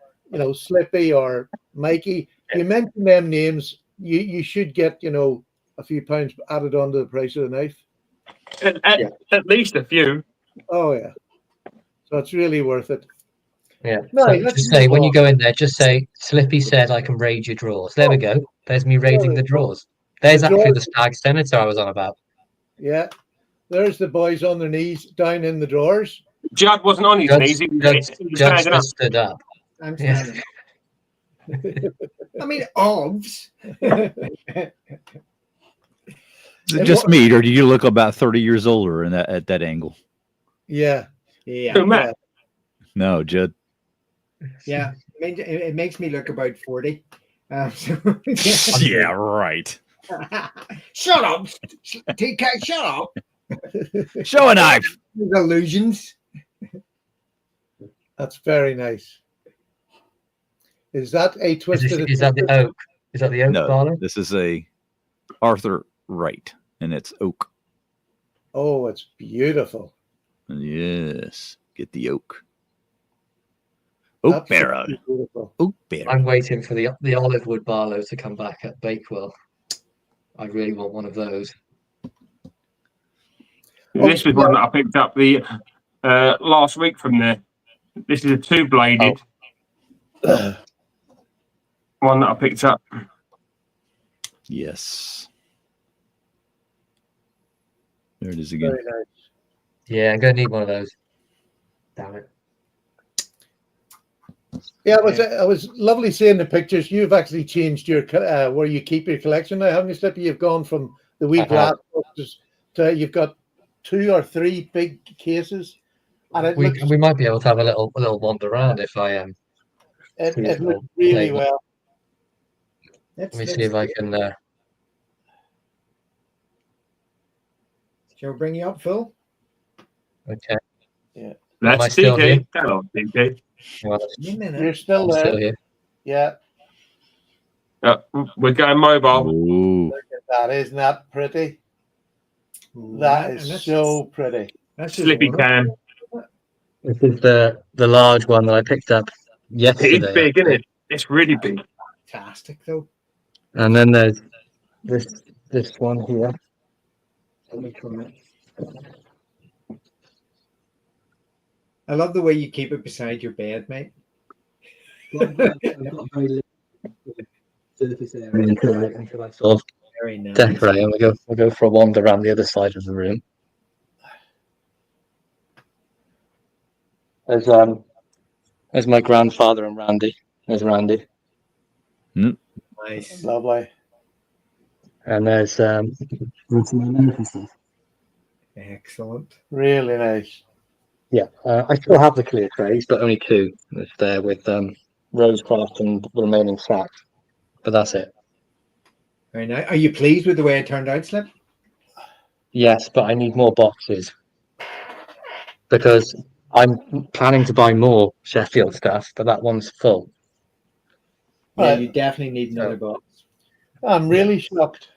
Slippy or Mikey, if you mention them names, you should get a few pounds added onto the price of the knife. At least a few. Oh yeah, so it's really worth it. Yeah. No, So let's just say move when you on. go in there, just say Slippy said I can raid your drawers. There we go. There's me raiding the drawers. There's actually the stag senator I was on about. Yeah, there's the boys on their knees down in the drawers. Judd wasn't on his knees. He was standing up. Stood up. I'm Yeah. standing up. I mean, obvs. Is it just me, or do you look about 30 years older at that angle? Yeah. Yeah. Who, Matt? No, Judd. Yeah. It makes me look about 40. Yeah, right. Shut up. TK, shut up. Show a knife. Illusions. That's very nice. Is that a twisted? Is that the oak? Is that the oak, No, Barlow? this is a Arthur Wright, and it's oak. Oh, it's beautiful. Yes, get the oak. Oak barrel. Absolutely beautiful. Oak barrel. I'm waiting for the olive wood Barlow to come back at Bakewell. I really want one of those. This was one that I picked up the last week from there. This is a two-bladed one that I picked up. Yes. There it is again. Very nice. Yeah, I'm going to need one of those. Damn it. Yeah, it was lovely seeing the pictures. You've actually changed your where you keep your collection now, haven't you, Slippy? You've gone from the wee glass boxes to you've got 2 or 3 big cases, and it looks, We might be able to have a little wander around if I am. it looks really well. Let me see if I can. Shall we bring you up, Phil? Okay. Yeah. Am I That's still here? TK. Hello, TK. Well, Give me a minute. You're still I'm there. still here. Yeah, We're going mobile. Ooh. look at that. Isn't that pretty? Ooh, That and is that's- so pretty. That's just Slippy one of them. can. This is the large one that I picked up yesterday. It is big, isn't it? It's really big. Fantastic, though. And then there's this one here. Let me try it. I love the way you keep it beside your bed, mate. Until I sort of Very nice. decorate, and we'll go for a wander around the other side of the room. There's my grandfather and Randy. There's Randy, Nice. Lovely. and there's Excellent. Really nice. yeah. I still have the clear trays, but only 2. It's there with Rosecroft and the remaining sacks, but that's it. Very nice. Are you pleased with the way it turned out, Slip? Yes, but I need more boxes because I'm planning to buy more Sheffield stuff, but that one's full. Yeah, Right. you definitely need another box. I'm really shocked.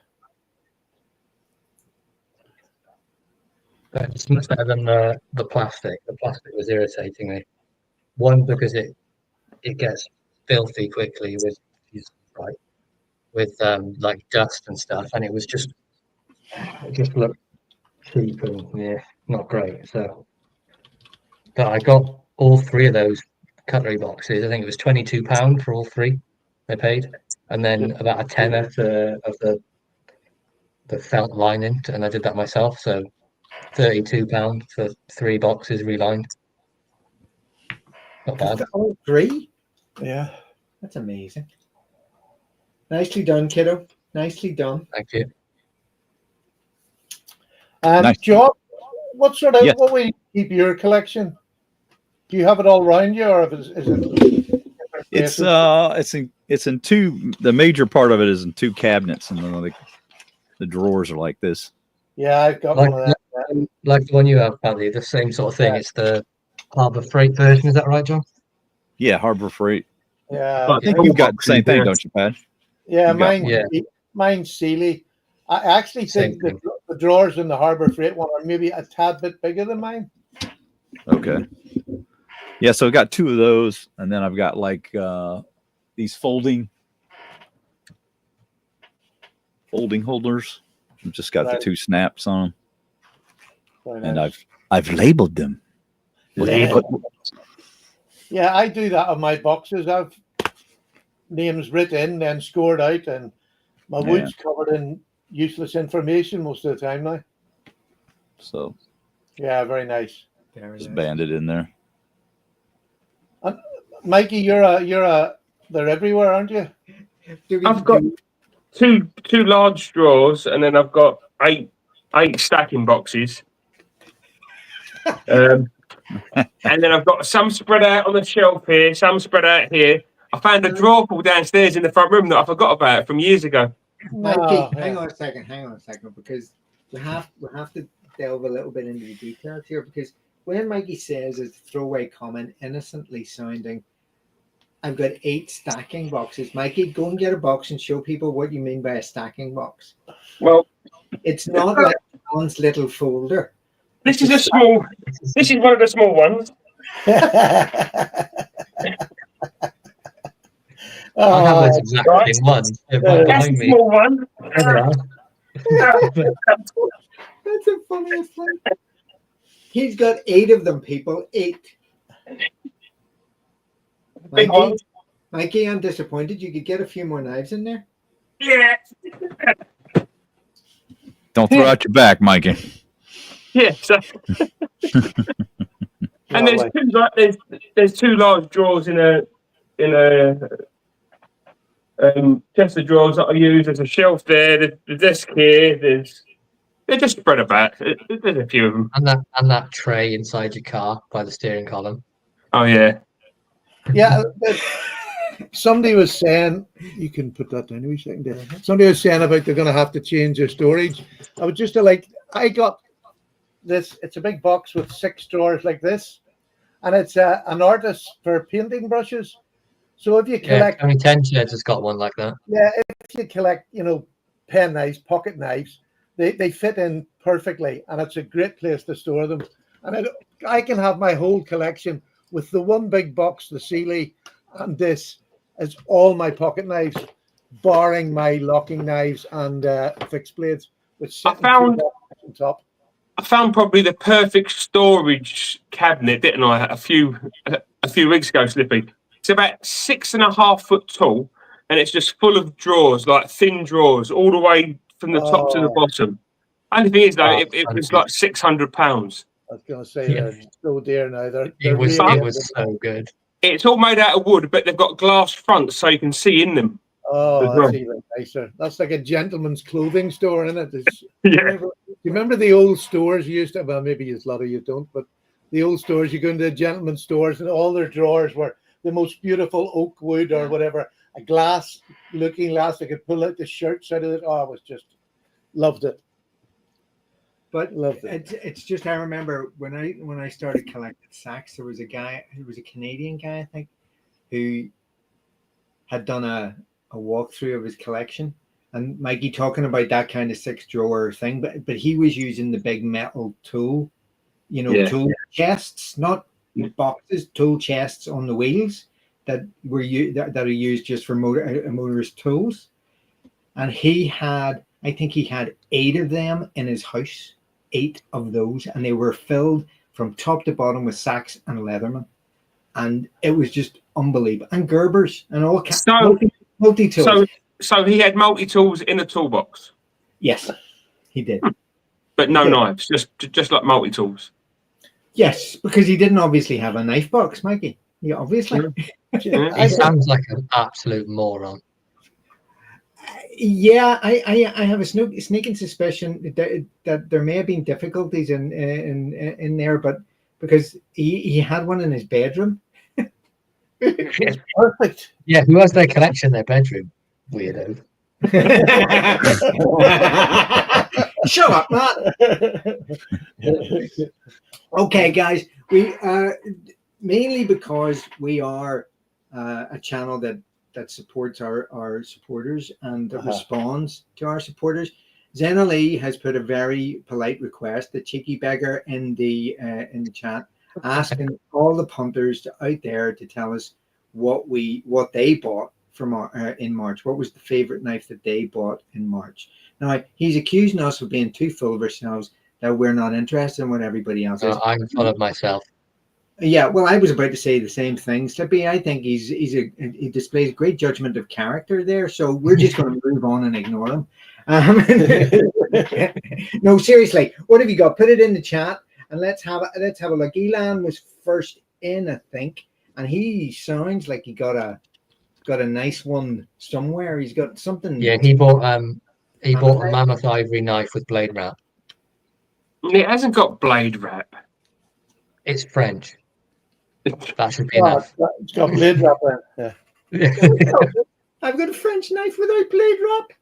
But it's much better than the plastic. The plastic was irritating me. One, because it gets filthy quickly with like dust and stuff, and it just looked cheap and yeah, not great. So, but I got all 3 of those cutlery boxes. I think it was £22 for all 3. I paid, and then about a tenner of the felt lining, and I did that myself. So £32 for 3 boxes relined. Not bad. All 3? Yeah. That's amazing. Nicely done, kiddo. Nicely done. Thank you. Nice. John, what Yes. what way do you keep your collection? Do you have it all around you, or is it? different places? It's in 2. The major part of it is in 2 cabinets, and then The drawers are like this. Yeah, I've got Like, one of that. like the one you have, Paddy, the same sort of thing. Yeah. It's the Harbor Freight version. Is that right, John? Yeah, Harbor Freight. Yeah, I think you've got the same thing, don't you, Pat? yeah, you got mine's Sealy. I actually Same think thing. the drawers in the Harbor Freight one are maybe a tad bit bigger than mine. Okay. Yeah, so I've got 2 of those, and then I've got like these folding holders. I've just got Right. the 2 snaps on them, Very and nice. I've labeled them. Yeah, I do that on my boxes. I've names written, then scored out, and my Yeah. wood's covered in useless information most of the time now. So Yeah, very nice. Very just nice. banded in there. Mikey, they're everywhere, aren't you? I've got two large drawers, and then I've got eight stacking boxes. And then I've got some spread out on the shelf here, some spread out here. I found a drawer pull downstairs in the front room that I forgot about from years ago. Mikey, No, hang on a second, because we have to delve a little bit into the details here, because when Mikey says as a throwaway comment, innocently sounding, I've got 8 stacking boxes. Mikey, go and get a box and show people what you mean by a stacking box. Well, It's not like one's little folder. this is one of the small ones. I have those Oh, exact right. same ones. They're Yeah. right That's behind the me. small one. There they are. That's the funniest thing. He's got 8 of them, people. 8. Big ones. Mikey, I'm disappointed. You could get a few more knives in there. Yeah. Don't throw out your back, Mikey. Yeah. So, and there's 2 large drawers in a chest of drawers that I use. There's a shelf there. The desk here. They're just spread about. There's a few of them. And that tray inside your car by the steering column. Oh yeah. yeah. Somebody was saying, you can put that down a wee second there. Somebody was saying about they're going to have to change their storage. I would just I got this. It's a big box with 6 drawers like this, and it's an artist for painting brushes. So if you collect, Only 10 Sheds has got one like that. yeah, if you collect, pen knives, pocket knives, they fit in perfectly, and it's a great place to store them. And I can have my whole collection with the one big box, the Sealy, and this is all my pocket knives, barring my locking knives and fixed blades, which sit on top. I found probably the perfect storage cabinet, didn't I? A few weeks ago, Slippy. It's about 6.5 foot tall, and it's just full of drawers, like thin drawers, all the way from the top to the bottom. Only thing is, though, it was like £600. I was going to say they're so dear now. It was so good. It's all made out of wood, but they've got glass fronts so you can see in them. Oh, that's even nicer. That's like a gentleman's clothing store, isn't it? Yeah. You remember the old stores you used to? Well, maybe a lot of you don't, but the old stores, you go into the gentleman's stores and all their drawers were the most beautiful oak wood or whatever, a looking glass. They could pull out the shirts out of it. Oh, I was just loved it. But it's just, I remember when I started collecting sacks, there was a guy who was a Canadian guy, I think, who had done a walkthrough of his collection. And Mikey talking about that kind of 6 drawer thing, but he was using the big metal tool, tool chests, not boxes, tool chests on the wheels that are used just for motorist tools. And I think he had 8 of them in his house. 8 of those, and they were filled from top to bottom with sacks and Leatherman, and it was just unbelievable. And Gerbers and all multi tools. So he had multi tools in the toolbox. Yes, he did, but no knives, just like multi tools. Yes, because he didn't obviously have a knife box, Mikey. Yeah, obviously. He sounds like an absolute moron. Yeah, I have a sneaking suspicion that there may have been difficulties in there, but because he had one in his bedroom. It's perfect. Yeah, who has their collection in their bedroom? Weirdo. Shut up, Matt. Okay, guys, we mainly because we are a channel that supports our supporters and that responds to our supporters. Zena Lee has put a very polite request, the cheeky beggar, in the chat, asking all the punters out there to tell us what they bought from in March. What was the favorite knife that they bought in March? Now he's accusing us of being too full of ourselves, that we're not interested in what everybody else is. I'm full of myself. Yeah, well, I was about to say the same thing, Slippy. I think he displays great judgment of character there. So we're just going to move on and ignore him. No, seriously, what have you got? Put it in the chat and let's have a look. Elan was first in, I think, and he sounds like he got a nice one somewhere. He's got something. Yeah, he bought a mammoth ivory knife with blade wrap. It hasn't got blade wrap. It's French. That should be enough. It's got blade wrap in. Yeah. I've got a French knife without blade wrap.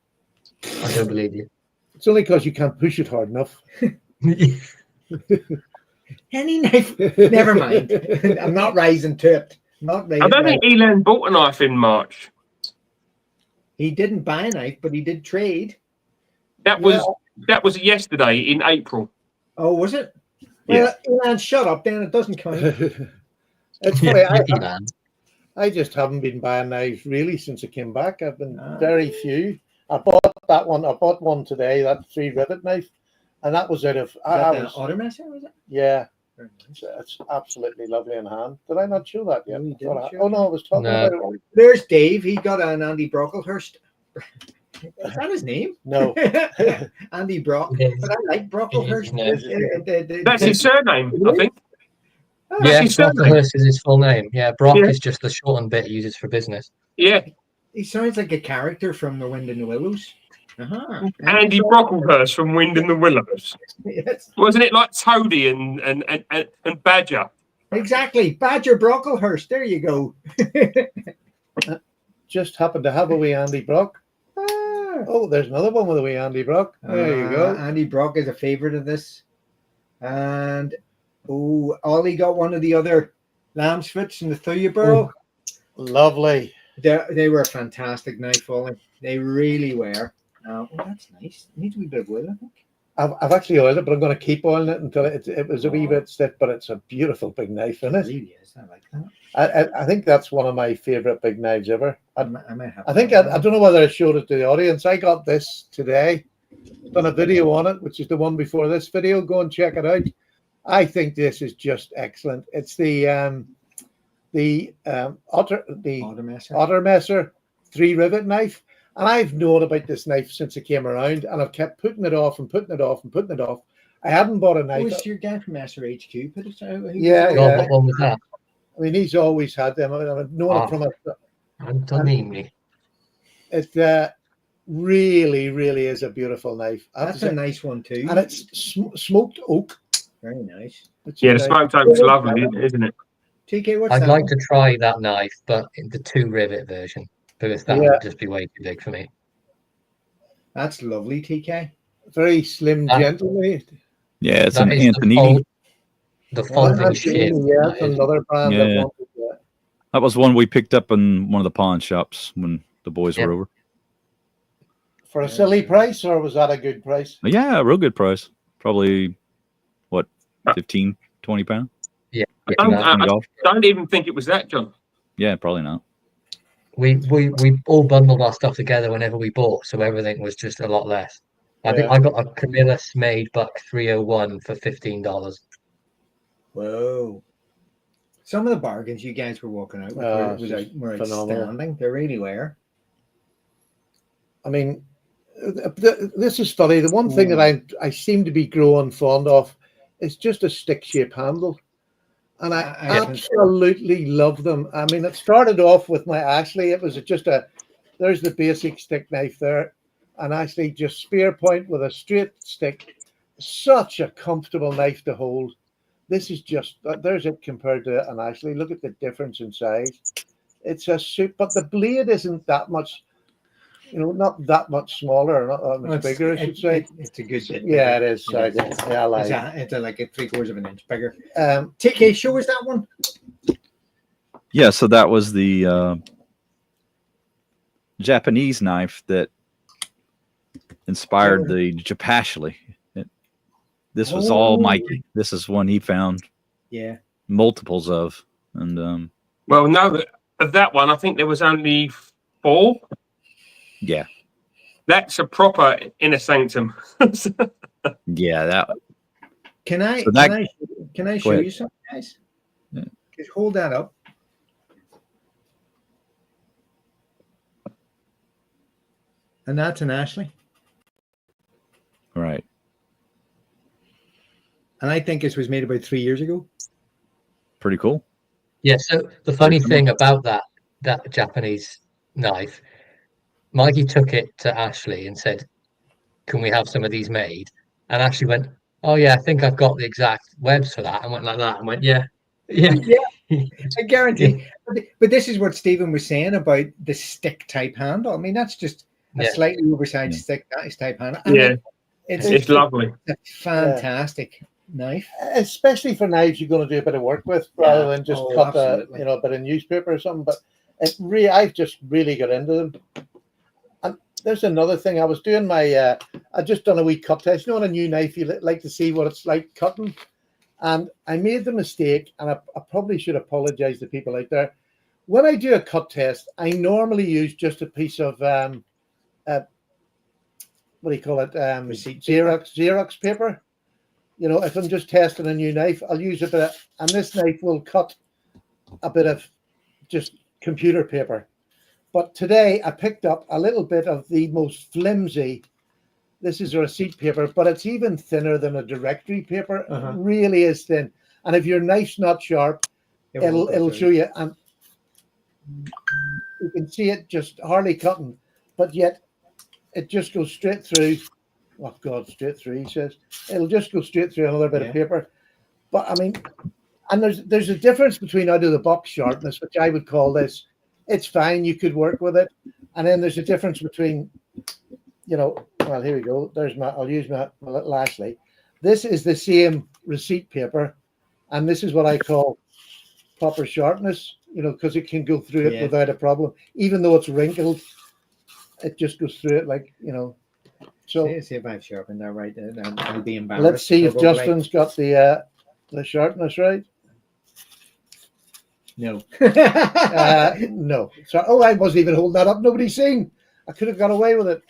I don't believe you. It's only because you can't push it hard enough. Any knife. Never mind. I'm not rising to it. I don't think Elan bought a knife in March. He didn't buy a knife, but he did trade. That was yesterday in April. Oh, was it? Yeah. Well, Elan, shut up, then. It doesn't count. It's funny. Elan. I just haven't been buying knives really since I came back. I've been very few. I bought that one. I bought one today, that 3 rivet knife, and that was out of. Automesser, was it? Yeah, Very nice. it's absolutely lovely in hand. Did I not show that yet? No, you didn't show Oh no, I was talking No. about it. There's Dave. He got an Andy Brocklehurst. Is that his name? No, Andy Brock. It is. But I like Brocklehurst. That's his surname, I think. Yeah, his surname. Brocklehurst is his full name. Yeah, Brock Yeah. is just the shortened bit he uses for business. Yeah, He sounds like a character from The Wind in the Willows. Andy Brocklehurst from Wind in the Willows. Yes, Wasn't it like Toady and Badger? exactly. Badger Brocklehurst. There you go. just happened to have a wee Andy Brock. Oh, there's another one with a wee Andy Brock. There you go. Andy Brock is a favorite of this. And Ollie got one of the other lamb's foots in the Thuyaborough. Lovely. They were a fantastic knife, Ollie. They really were. That's nice. It needs a wee bit of oil, I think. I've actually oiled it, but I'm going to keep oiling it until it was a wee bit stiff. But it's a beautiful big knife, isn't It it? really is. I like that. I think that's one of my favorite big knives ever. I might have. I think I don't know whether I showed it to the audience. I got this today. Done a video on it, which is the one before this video. Go and check it out. I think this is just excellent. It's the Ottermesser 3 rivet knife, and I've known about this knife since it came around, and I've kept putting it off and putting it off and putting it off. I hadn't bought a knife. Was your guy from Messer HQ? Put it out? Yeah, God, yeah. what one was that? I mean, he's always had them. I've known it from Antonini. it. Really, really is a beautiful knife. That's a nice one too. And it's smoked oak. Very nice. Yeah, the smoked oak's lovely, isn't it? TK, what's I'd that? like to try that knife, but in the 2 rivet version, because that would just be way too big for me. That's lovely, TK. Very slim, gentle. Yeah, it's That an is Antonini. the folding shape. Yeah, it's another brand. Yeah. I wanted, yeah. That was one we picked up in one of the pawn shops when the boys were over. For a silly price, or was that a good price? Yeah, a real good price. Probably, what, 15, 20 pounds? Yeah. I don't even think it was that, John. Yeah, probably not. We all bundled our stuff together whenever we bought, so everything was just a lot less. I think I got a Camillus made Buck 301 for $15. Whoa. Some of the bargains you guys were walking out with were outstanding. They really were. I mean, this is funny. The one thing that I seem to be growing fond of is just a stick-shaped handle. And I absolutely love them. I mean, it started off with my Ashley. It was just there's the basic stick knife there. And Ashley just spear point with a straight stick. Such a comfortable knife to hold. This is just, there's it compared to an Ashley. Look at the difference in size. It's a suit, but the blade isn't that much not that much smaller, not that much bigger, I should say. It's a good bit. Yeah, bigger. it is. So yeah, I like it. It's like a 3/4 of an inch bigger. TK, show us that one. Yeah, so that was the Japanese knife that inspired the Japashli. This was all Mikey. This is one he found. Yeah. Multiples of, and Well, no, of that one, I think there was only 4. yeah, That's a proper inner sanctum. yeah, that. Can I show ahead. you something, guys? Yeah. Just hold that up. And that's an Ashley. Right. And I think this was made about 3 years ago. Pretty cool. Yeah. So the funny thing about that Japanese knife, Mikey took it to Ashley and said, "Can we have some of these made?" And Ashley went, "Oh yeah, I think I've got the exact webs for that." And went like that and went, "Yeah, yeah, I guarantee. But this is what Stephen was saying about the stick type handle. I mean, that's just a slightly oversized stick type handle. Yeah, it's lovely. A fantastic knife, especially for knives you're going to do a bit of work with rather than just cut a bit of newspaper or something. But I've just really got into them. And there's another thing. I was doing I just done a wee cut test. On a new knife, you like to see what it's like cutting. And I made the mistake, and I probably should apologize to people out there. When I do a cut test, I normally use just a piece of what do you call it? Xerox paper. If I'm just testing a new knife, I'll use a bit of, and this knife will cut a bit of just computer paper. But today I picked up a little bit of the most flimsy. This is a receipt paper, but it's even thinner than a directory paper. It really is thin. And if your knife's not sharp, it'll show you. And you can see it just hardly cutting, but yet it just goes straight through. Oh God, straight through, he says. It'll just go straight through another bit of paper. But I mean, and there's a difference between out of the box sharpness, which I would call this. It's fine, you could work with it. And then there's a difference between, well, here we go. I'll use my little Ashley. This is the same receipt paper, and this is what I call proper sharpness, because it can go through it without a problem. Even though it's wrinkled, it just goes through it like, So see if I've sharpened that right. I'll be embarrassed. Let's see if Justin's got the sharpness right. No. No. So, I wasn't even holding that up. Nobody's seen. I could have got away with it.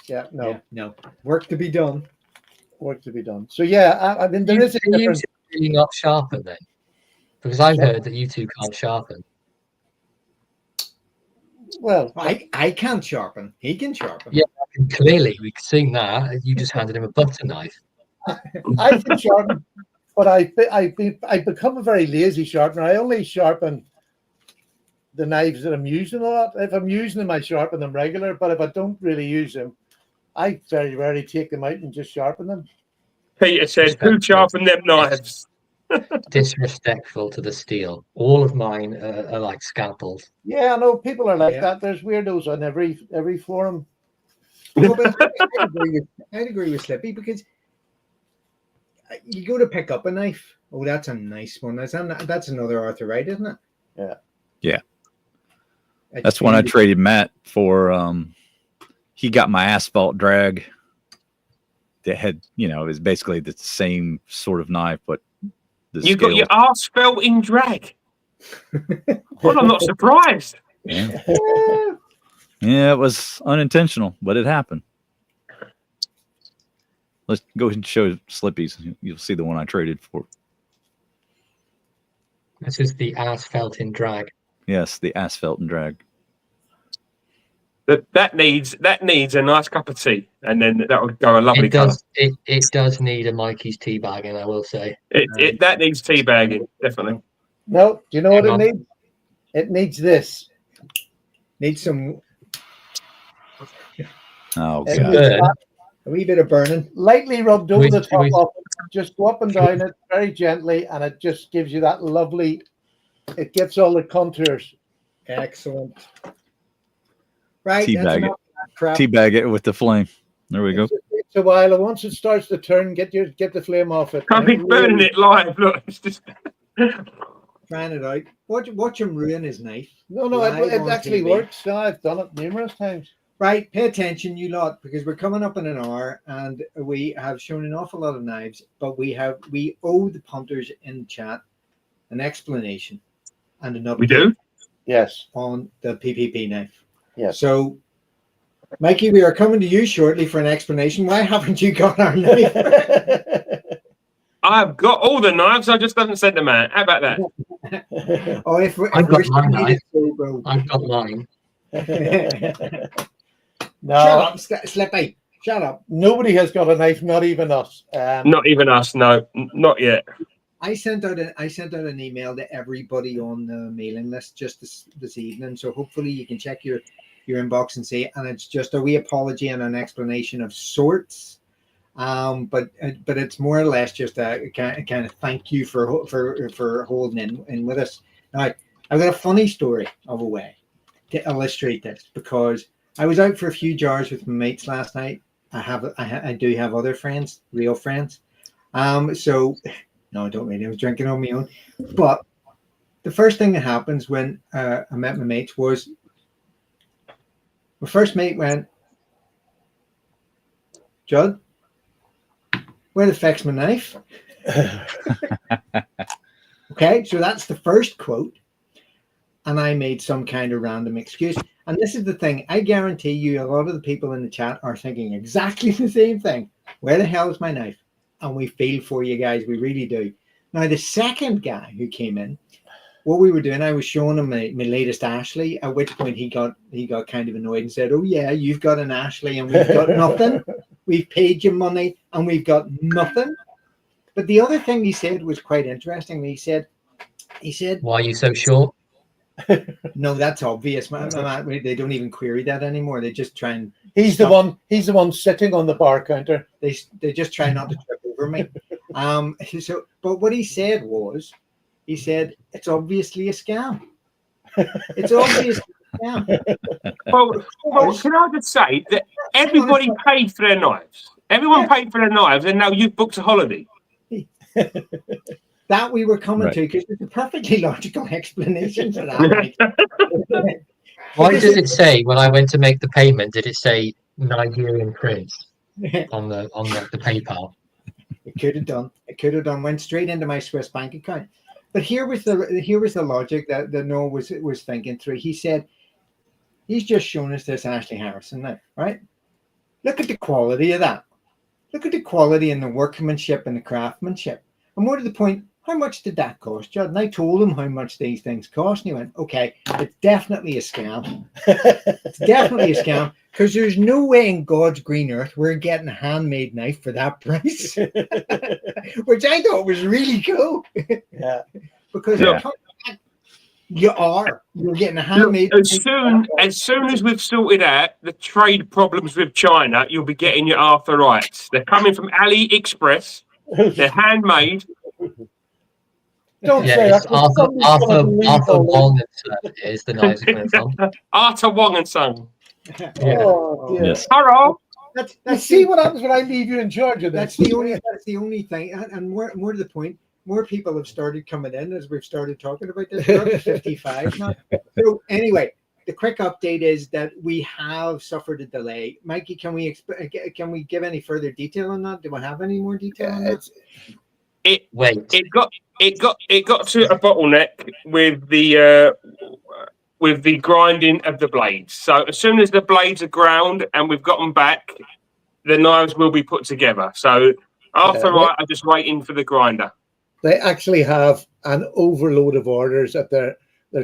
Yeah, no. Yeah, no. Work to be done. Work to be done. So, yeah, I mean, there is a difference. You really not sharpen then? Because I've heard that you two can't sharpen. Well, I can't sharpen. He can sharpen. Yeah, clearly we've seen that. You just handed him a butter knife. I can sharpen, but I've become a very lazy sharpener. I only sharpen the knives that I'm using a lot. If I'm using them, I sharpen them regular. But if I don't really use them, I very rarely take them out and just sharpen them. Peter said, "Who sharpened them knives?" Disrespectful to the steel. All of mine are like scalpels. Yeah, I know people are like that. There's weirdos on every forum. Well, but I'd agree with Slippy, because you go to pick up a knife. Oh, that's a nice one. That's another Arthur Wright, isn't it? Yeah. Yeah. That's one I traded Matt for. He got my asphalt drag that had, it was basically the same sort of knife, but you got your asphalt in drag. Well, I'm not surprised. Yeah. Yeah, it was unintentional, but it happened. Let's go ahead and show Slippy's. You'll see the one I traded for. This is the asphalt in drag. Yes, the asphalt and drag. That needs a nice cup of tea, and then that would go a lovely colour. It does need a Mikey's tea bagging, I will say. That needs tea bagging, definitely. No, do you know what it needs? It needs this. Needs some. Oh, God. A wee bit of burning. Lightly rubbed over the top of it. Just go up and down it very gently, and it just gives you that lovely. It gets all the contours. Excellent. Right, crap. Teabag it with the flame. There we go. It's a while, and once it starts to turn, get the flame off it. Can't be And burning really- it live. Look, it's just. Trying it out. Watch him ruin his knife. No, Live it on actually TV. works. No, I've done it numerous times. Right, pay attention, you lot, because we're coming up in an hour, and we have shown an awful lot of knives, but we owe the punters in the chat an explanation and an update We do? Yes. on the PPP knife. Yes. So, Mikey, we are coming to you shortly for an explanation. Why haven't you got our knife? I've got all the knives. I just haven't sent them out. How about that? Oh, if I've got we're my knife. bro. I've got mine. No, Shut up, Slippy. Shut up. nobody has got a knife, not even us. Not even us. No, not yet. I sent out an email to everybody on the mailing list just this evening. So hopefully you can check your inbox and see. And it's just a wee apology and an explanation of sorts. But it's more or less just a kind of thank you for holding in with us. Now I've got a funny story of a way to illustrate this, because I was out for a few jars with my mates last night. I do have other friends, real friends. So no, I don't really. I was drinking on my own. But the first thing that happens when I met my mates was my first mate went, Judd, where the feck's my knife? Okay, so that's the first quote. And I made some kind of random excuse. And this is the thing. I guarantee you a lot of the people in the chat are thinking exactly the same thing. Where the hell is my knife? And we feel for you guys. We really do. Now, the second guy who came in, what we were doing, I was showing him my latest Ashley, at which point he got kind of annoyed and said, oh, yeah, you've got an Ashley and we've got nothing. We've paid you money and we've got nothing. But the other thing he said was quite interesting. He said, Why are you so short? no, that's obvious. They don't even query that anymore. They just try and He's the one sitting on the bar counter. they just try not to trip over me. So, but what he said was, he said it's obviously a scam. It's obviously a scam. Well, can I just say that everybody paid for their knives? Everyone paid for their knives, and now you've booked a holiday. That we were coming to, because there's a perfectly logical explanation for that. Why did it say when I went to make the payment? Did it say Nigerian prince on the PayPal? It could have done. It could have done. Went straight into my Swiss bank account. But here was the logic that Noah was thinking through. He said, he's just shown us this Ashley Harrison now, right? Look at the quality of that. Look at the quality and the workmanship and the craftsmanship. And more to the point, how much did that cost, Judd? And I told him how much these things cost. And he went, okay, it's definitely a scam. It's definitely a scam, because there's no way in God's green earth we're getting a handmade knife for that price. Which I thought was really cool. Yeah. Because you're getting a handmade. As soon as we've sorted out the trade problems with China, you'll be getting your Arthur rights. They're coming from AliExpress. They're handmade. Don't Yeah, say it's that, 'cause somebody's Arthur gonna believe all Wong is the knives are coming from. Arthur Wong and Son. Yeah. Oh, dear. Yes. Hello. You see what happens when I leave you in charge of this? That's the only thing. And more to the point, more people have started coming in as we've started talking about this. We're up to 55 now. So anyway, the quick update is that we have suffered a delay. Mikey, can we give any further detail on that? Do we have any more detail on that? It got to a bottleneck with the grinding of the blades. So as soon as the blades are ground and we've got them back, the knives will be put together. So after are just waiting for the grinder. They actually have an overload of orders that they're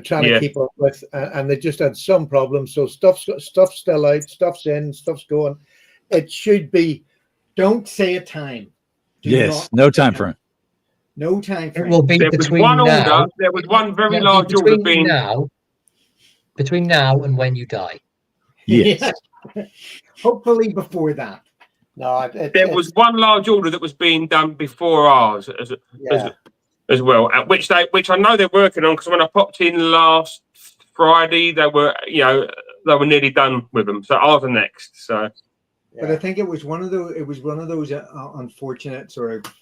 trying to keep up with, and they just had some problems. So stuff's still out, stuff's in, stuff's going. It should be. Don't say a time. Yes, no time frame. No time frame. It will be There was between one now. order. There was one very It'll large be order between now and when you die. Yes. Yeah. Hopefully before that. No, there was one large order that was being done before ours as well, which I know they're working on, because when I popped in last Friday, they were they were nearly done with them. So ours are next. So, But I think it was one of those. It was one of those unfortunate sort of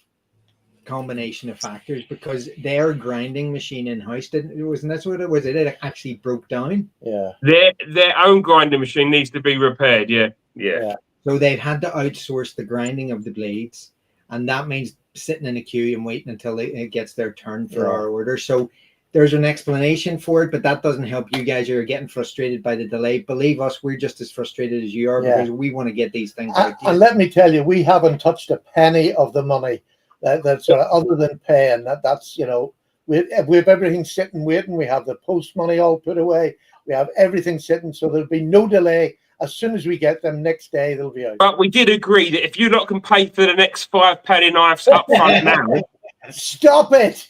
combination of factors because their grinding machine in house wasn't that what it was? It actually broke down. Yeah. Their own grinding machine needs to be repaired. Yeah. So they've had to outsource the grinding of the blades, and that means sitting in a queue and waiting until it gets their turn for our order. So there's an explanation for it, but that doesn't help you guys who are getting frustrated by the delay. Believe us, we're just as frustrated as you are because we want to get these things out. And let me tell you, we haven't touched a penny of the money that's other than paying. That's we have everything sitting waiting. We have the post money all put away. We have everything sitting, so there'll be no delay. As soon as we get them next day, they'll be out. But we did agree that if you lot can pay for the next 5 Paddy knives up front now, stop it.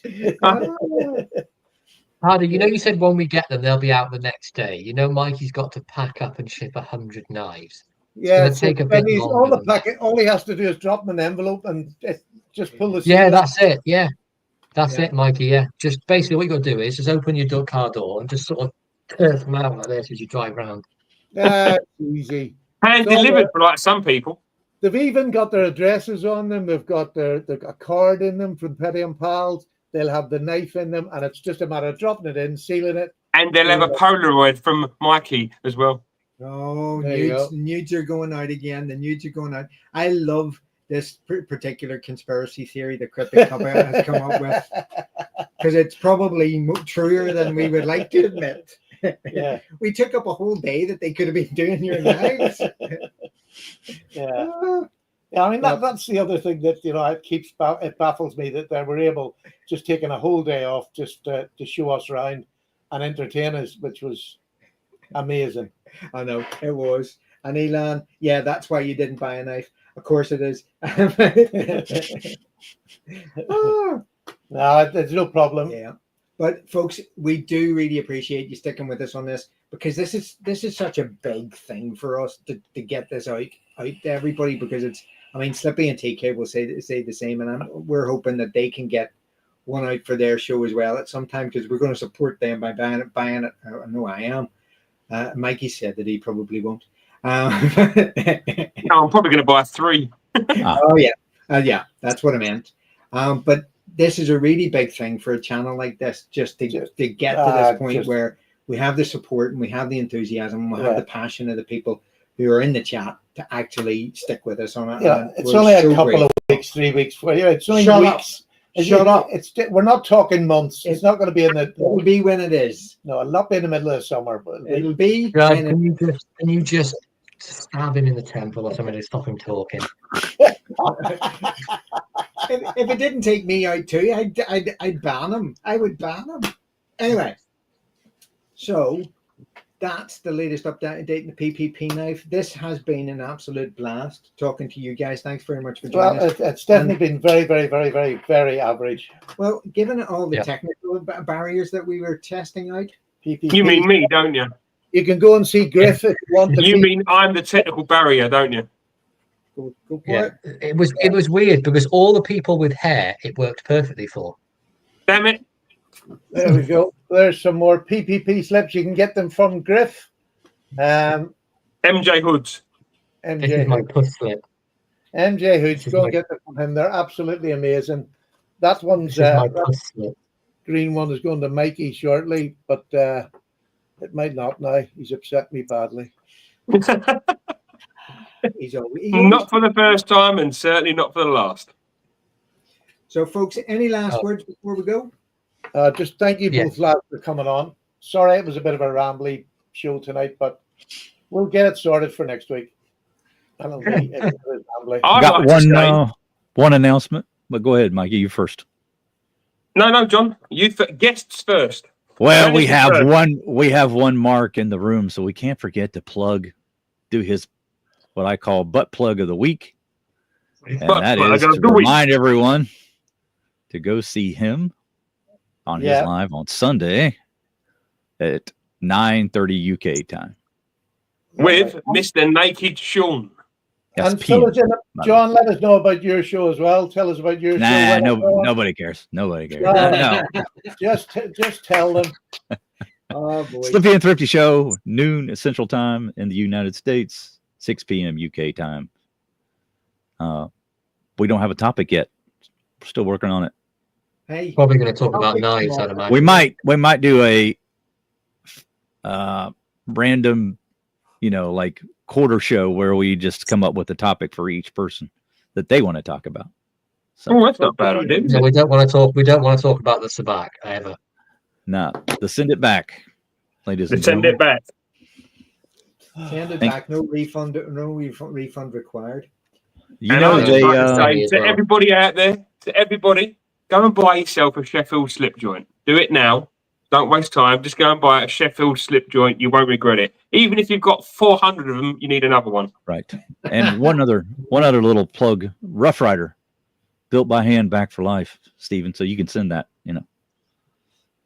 Paddy, you said when we get them, they'll be out the next day. Mikey's got to pack up and ship 100 knives. Yeah, it's gonna take a bit longer than that. All he has to do is drop them an envelope and just pull the. Yeah, that's it. Yeah, that's it, Mikey. Yeah, just basically what you got to do is just open your car door and just sort of turn them out like this as you drive around. That's easy. Hand delivered for like some people. They've even got their addresses on them. They've got a card in them from Paddy Pals. They'll have the knife in them, and it's just a matter of dropping it in, sealing it. And they'll have a Polaroid from Mikey as well. Oh, nudes are going out again. The nudes are going out. I love this particular conspiracy theory that Cryptic Cupboard has come up with because it's probably truer than we would like to admit. Yeah, we took up a whole day that they could have been doing your knives. Yeah, I mean that's the other thing that it baffles me that they were able just taking a whole day off just to show us around and entertain us, which was amazing. I know it was. And Elan, that's why you didn't buy a knife. Of course it is. No, there's no problem. Yeah. But folks, we do really appreciate you sticking with us on this because this is such a big thing for us to get this out to everybody because Slippy and TK will say the same, and we're hoping that they can get one out for their show as well at some time because we're going to support them by buying it. I know I am. Mikey said that he probably won't. No, I'm probably going to buy 3. Oh yeah, that's what I meant. But this is a really big thing for a channel like this, just to get to this point where we have the support and we have the enthusiasm and we have the passion of the people who are in the chat to actually stick with us on it. Yeah, it's only a couple of weeks, 3 weeks for you. It's only weeks. Shut up. We're not talking months. It's not going to be It will be when it is. No, it'll not be in the middle of the summer, but it'll be. God, can you just stab him in the temple or something to stop him talking? If it didn't take me out too, I'd ban him. I would ban him. Anyway, so that's the latest update in the PPP knife. This has been an absolute blast talking to you guys. Thanks very much for joining us. It's definitely been very, very, very, very, very average. Well, given all the technical barriers that we were testing out, PPP. You mean me, don't you? You can go and see Griff if you want to. You mean I'm the technical barrier, don't you? Go for it. It was weird because all the people with hair it worked perfectly for. Damn it. There we go. There's some more PPP slips. You can get them from Griff. MJ Hoods. This is my push slip. MJ Hoods. Go and get them from him. They're absolutely amazing. That one's that green one is going to Mikey shortly, but it might not now. He's upset me badly. He's not for the first time and certainly not for the last. So, folks, any last words before we go? Just thank you both lads for coming on. Sorry it was a bit of a rambly show tonight, but we'll get it sorted for next week. I don't think it was rambly. Got one announcement, but go ahead, Mikey, you first. No, John, you guests first. Well, we have one Mark in the room, so we can't forget to do his what I call butt plug of the week. And that is to remind everyone to go see him on his live on Sunday at 9:30 UK time. With Mr. Naked Sean. And John, let us know about your show as well. Tell us about your show. Nobody cares. Nobody cares. No. Just tell them. Oh boy. Slippy and Thrifty Show, noon Central Time in the United States, 6 p.m. UK time. We don't have a topic yet. We're still working on it. Hey, Probably going to talk about knives, I'd imagine. We might do a random, like quarter show where we just come up with a topic for each person that they want to talk about. So, Oh, that's not a bad idea. Is No, it? we don't want to talk. We don't want to talk about the sabbak ever. nah, the send it back, ladies and Let's send gentlemen. it back. send it Thank- back. No refund. No refund required. You And know I'd they, just like to uh, say as to well. everybody out there, go and buy yourself a Sheffield slip joint. Do it now. Don't waste time. Just go and buy a Sheffield slip joint. You won't regret it. Even if you've got 400 of them, you need another one. right. And one other little plug: Rough Rider, built by hand, back for life, Stephen. So you can send that. You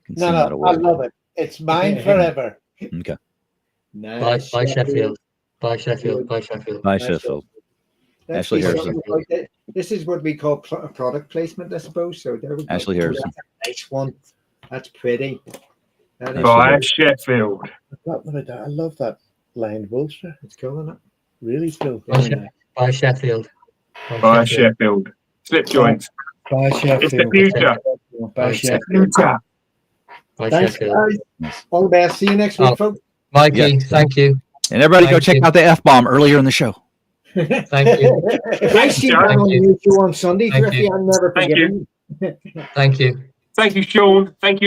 can send that away. I love it. It's mine forever. Okay. Nice. By Sheffield. By Sheffield. By Sheffield. Bye, Sheffield. Let's Ashley be Harrison. something like that. This is what we call a product placement, I suppose. So there we go. Ashley Oh, Harrison. that's a nice one. That's pretty. That is Ashley Buy Harrison. Sheffield. I love that lined bolster. It's cool, isn't it? Really cool. By, Very Shef- nice. by Sheffield. Buy Sheffield. Slip joints. Bye, It's the Sheffield. future. Bye, Bye, Sheffield. Future. By Thanks, Sheffield. guys. All the best. See you next week, Oh. folks. Mikey, Yeah. thank you. And everybody go Thank check you. out the F-bomb earlier in the show. Thank you. If I see that Thank on you. YouTube on Sunday, Thank Thrifty, you. I'm never Thank forgiving you. you. Thank you. Thank you, Sean. Thank you.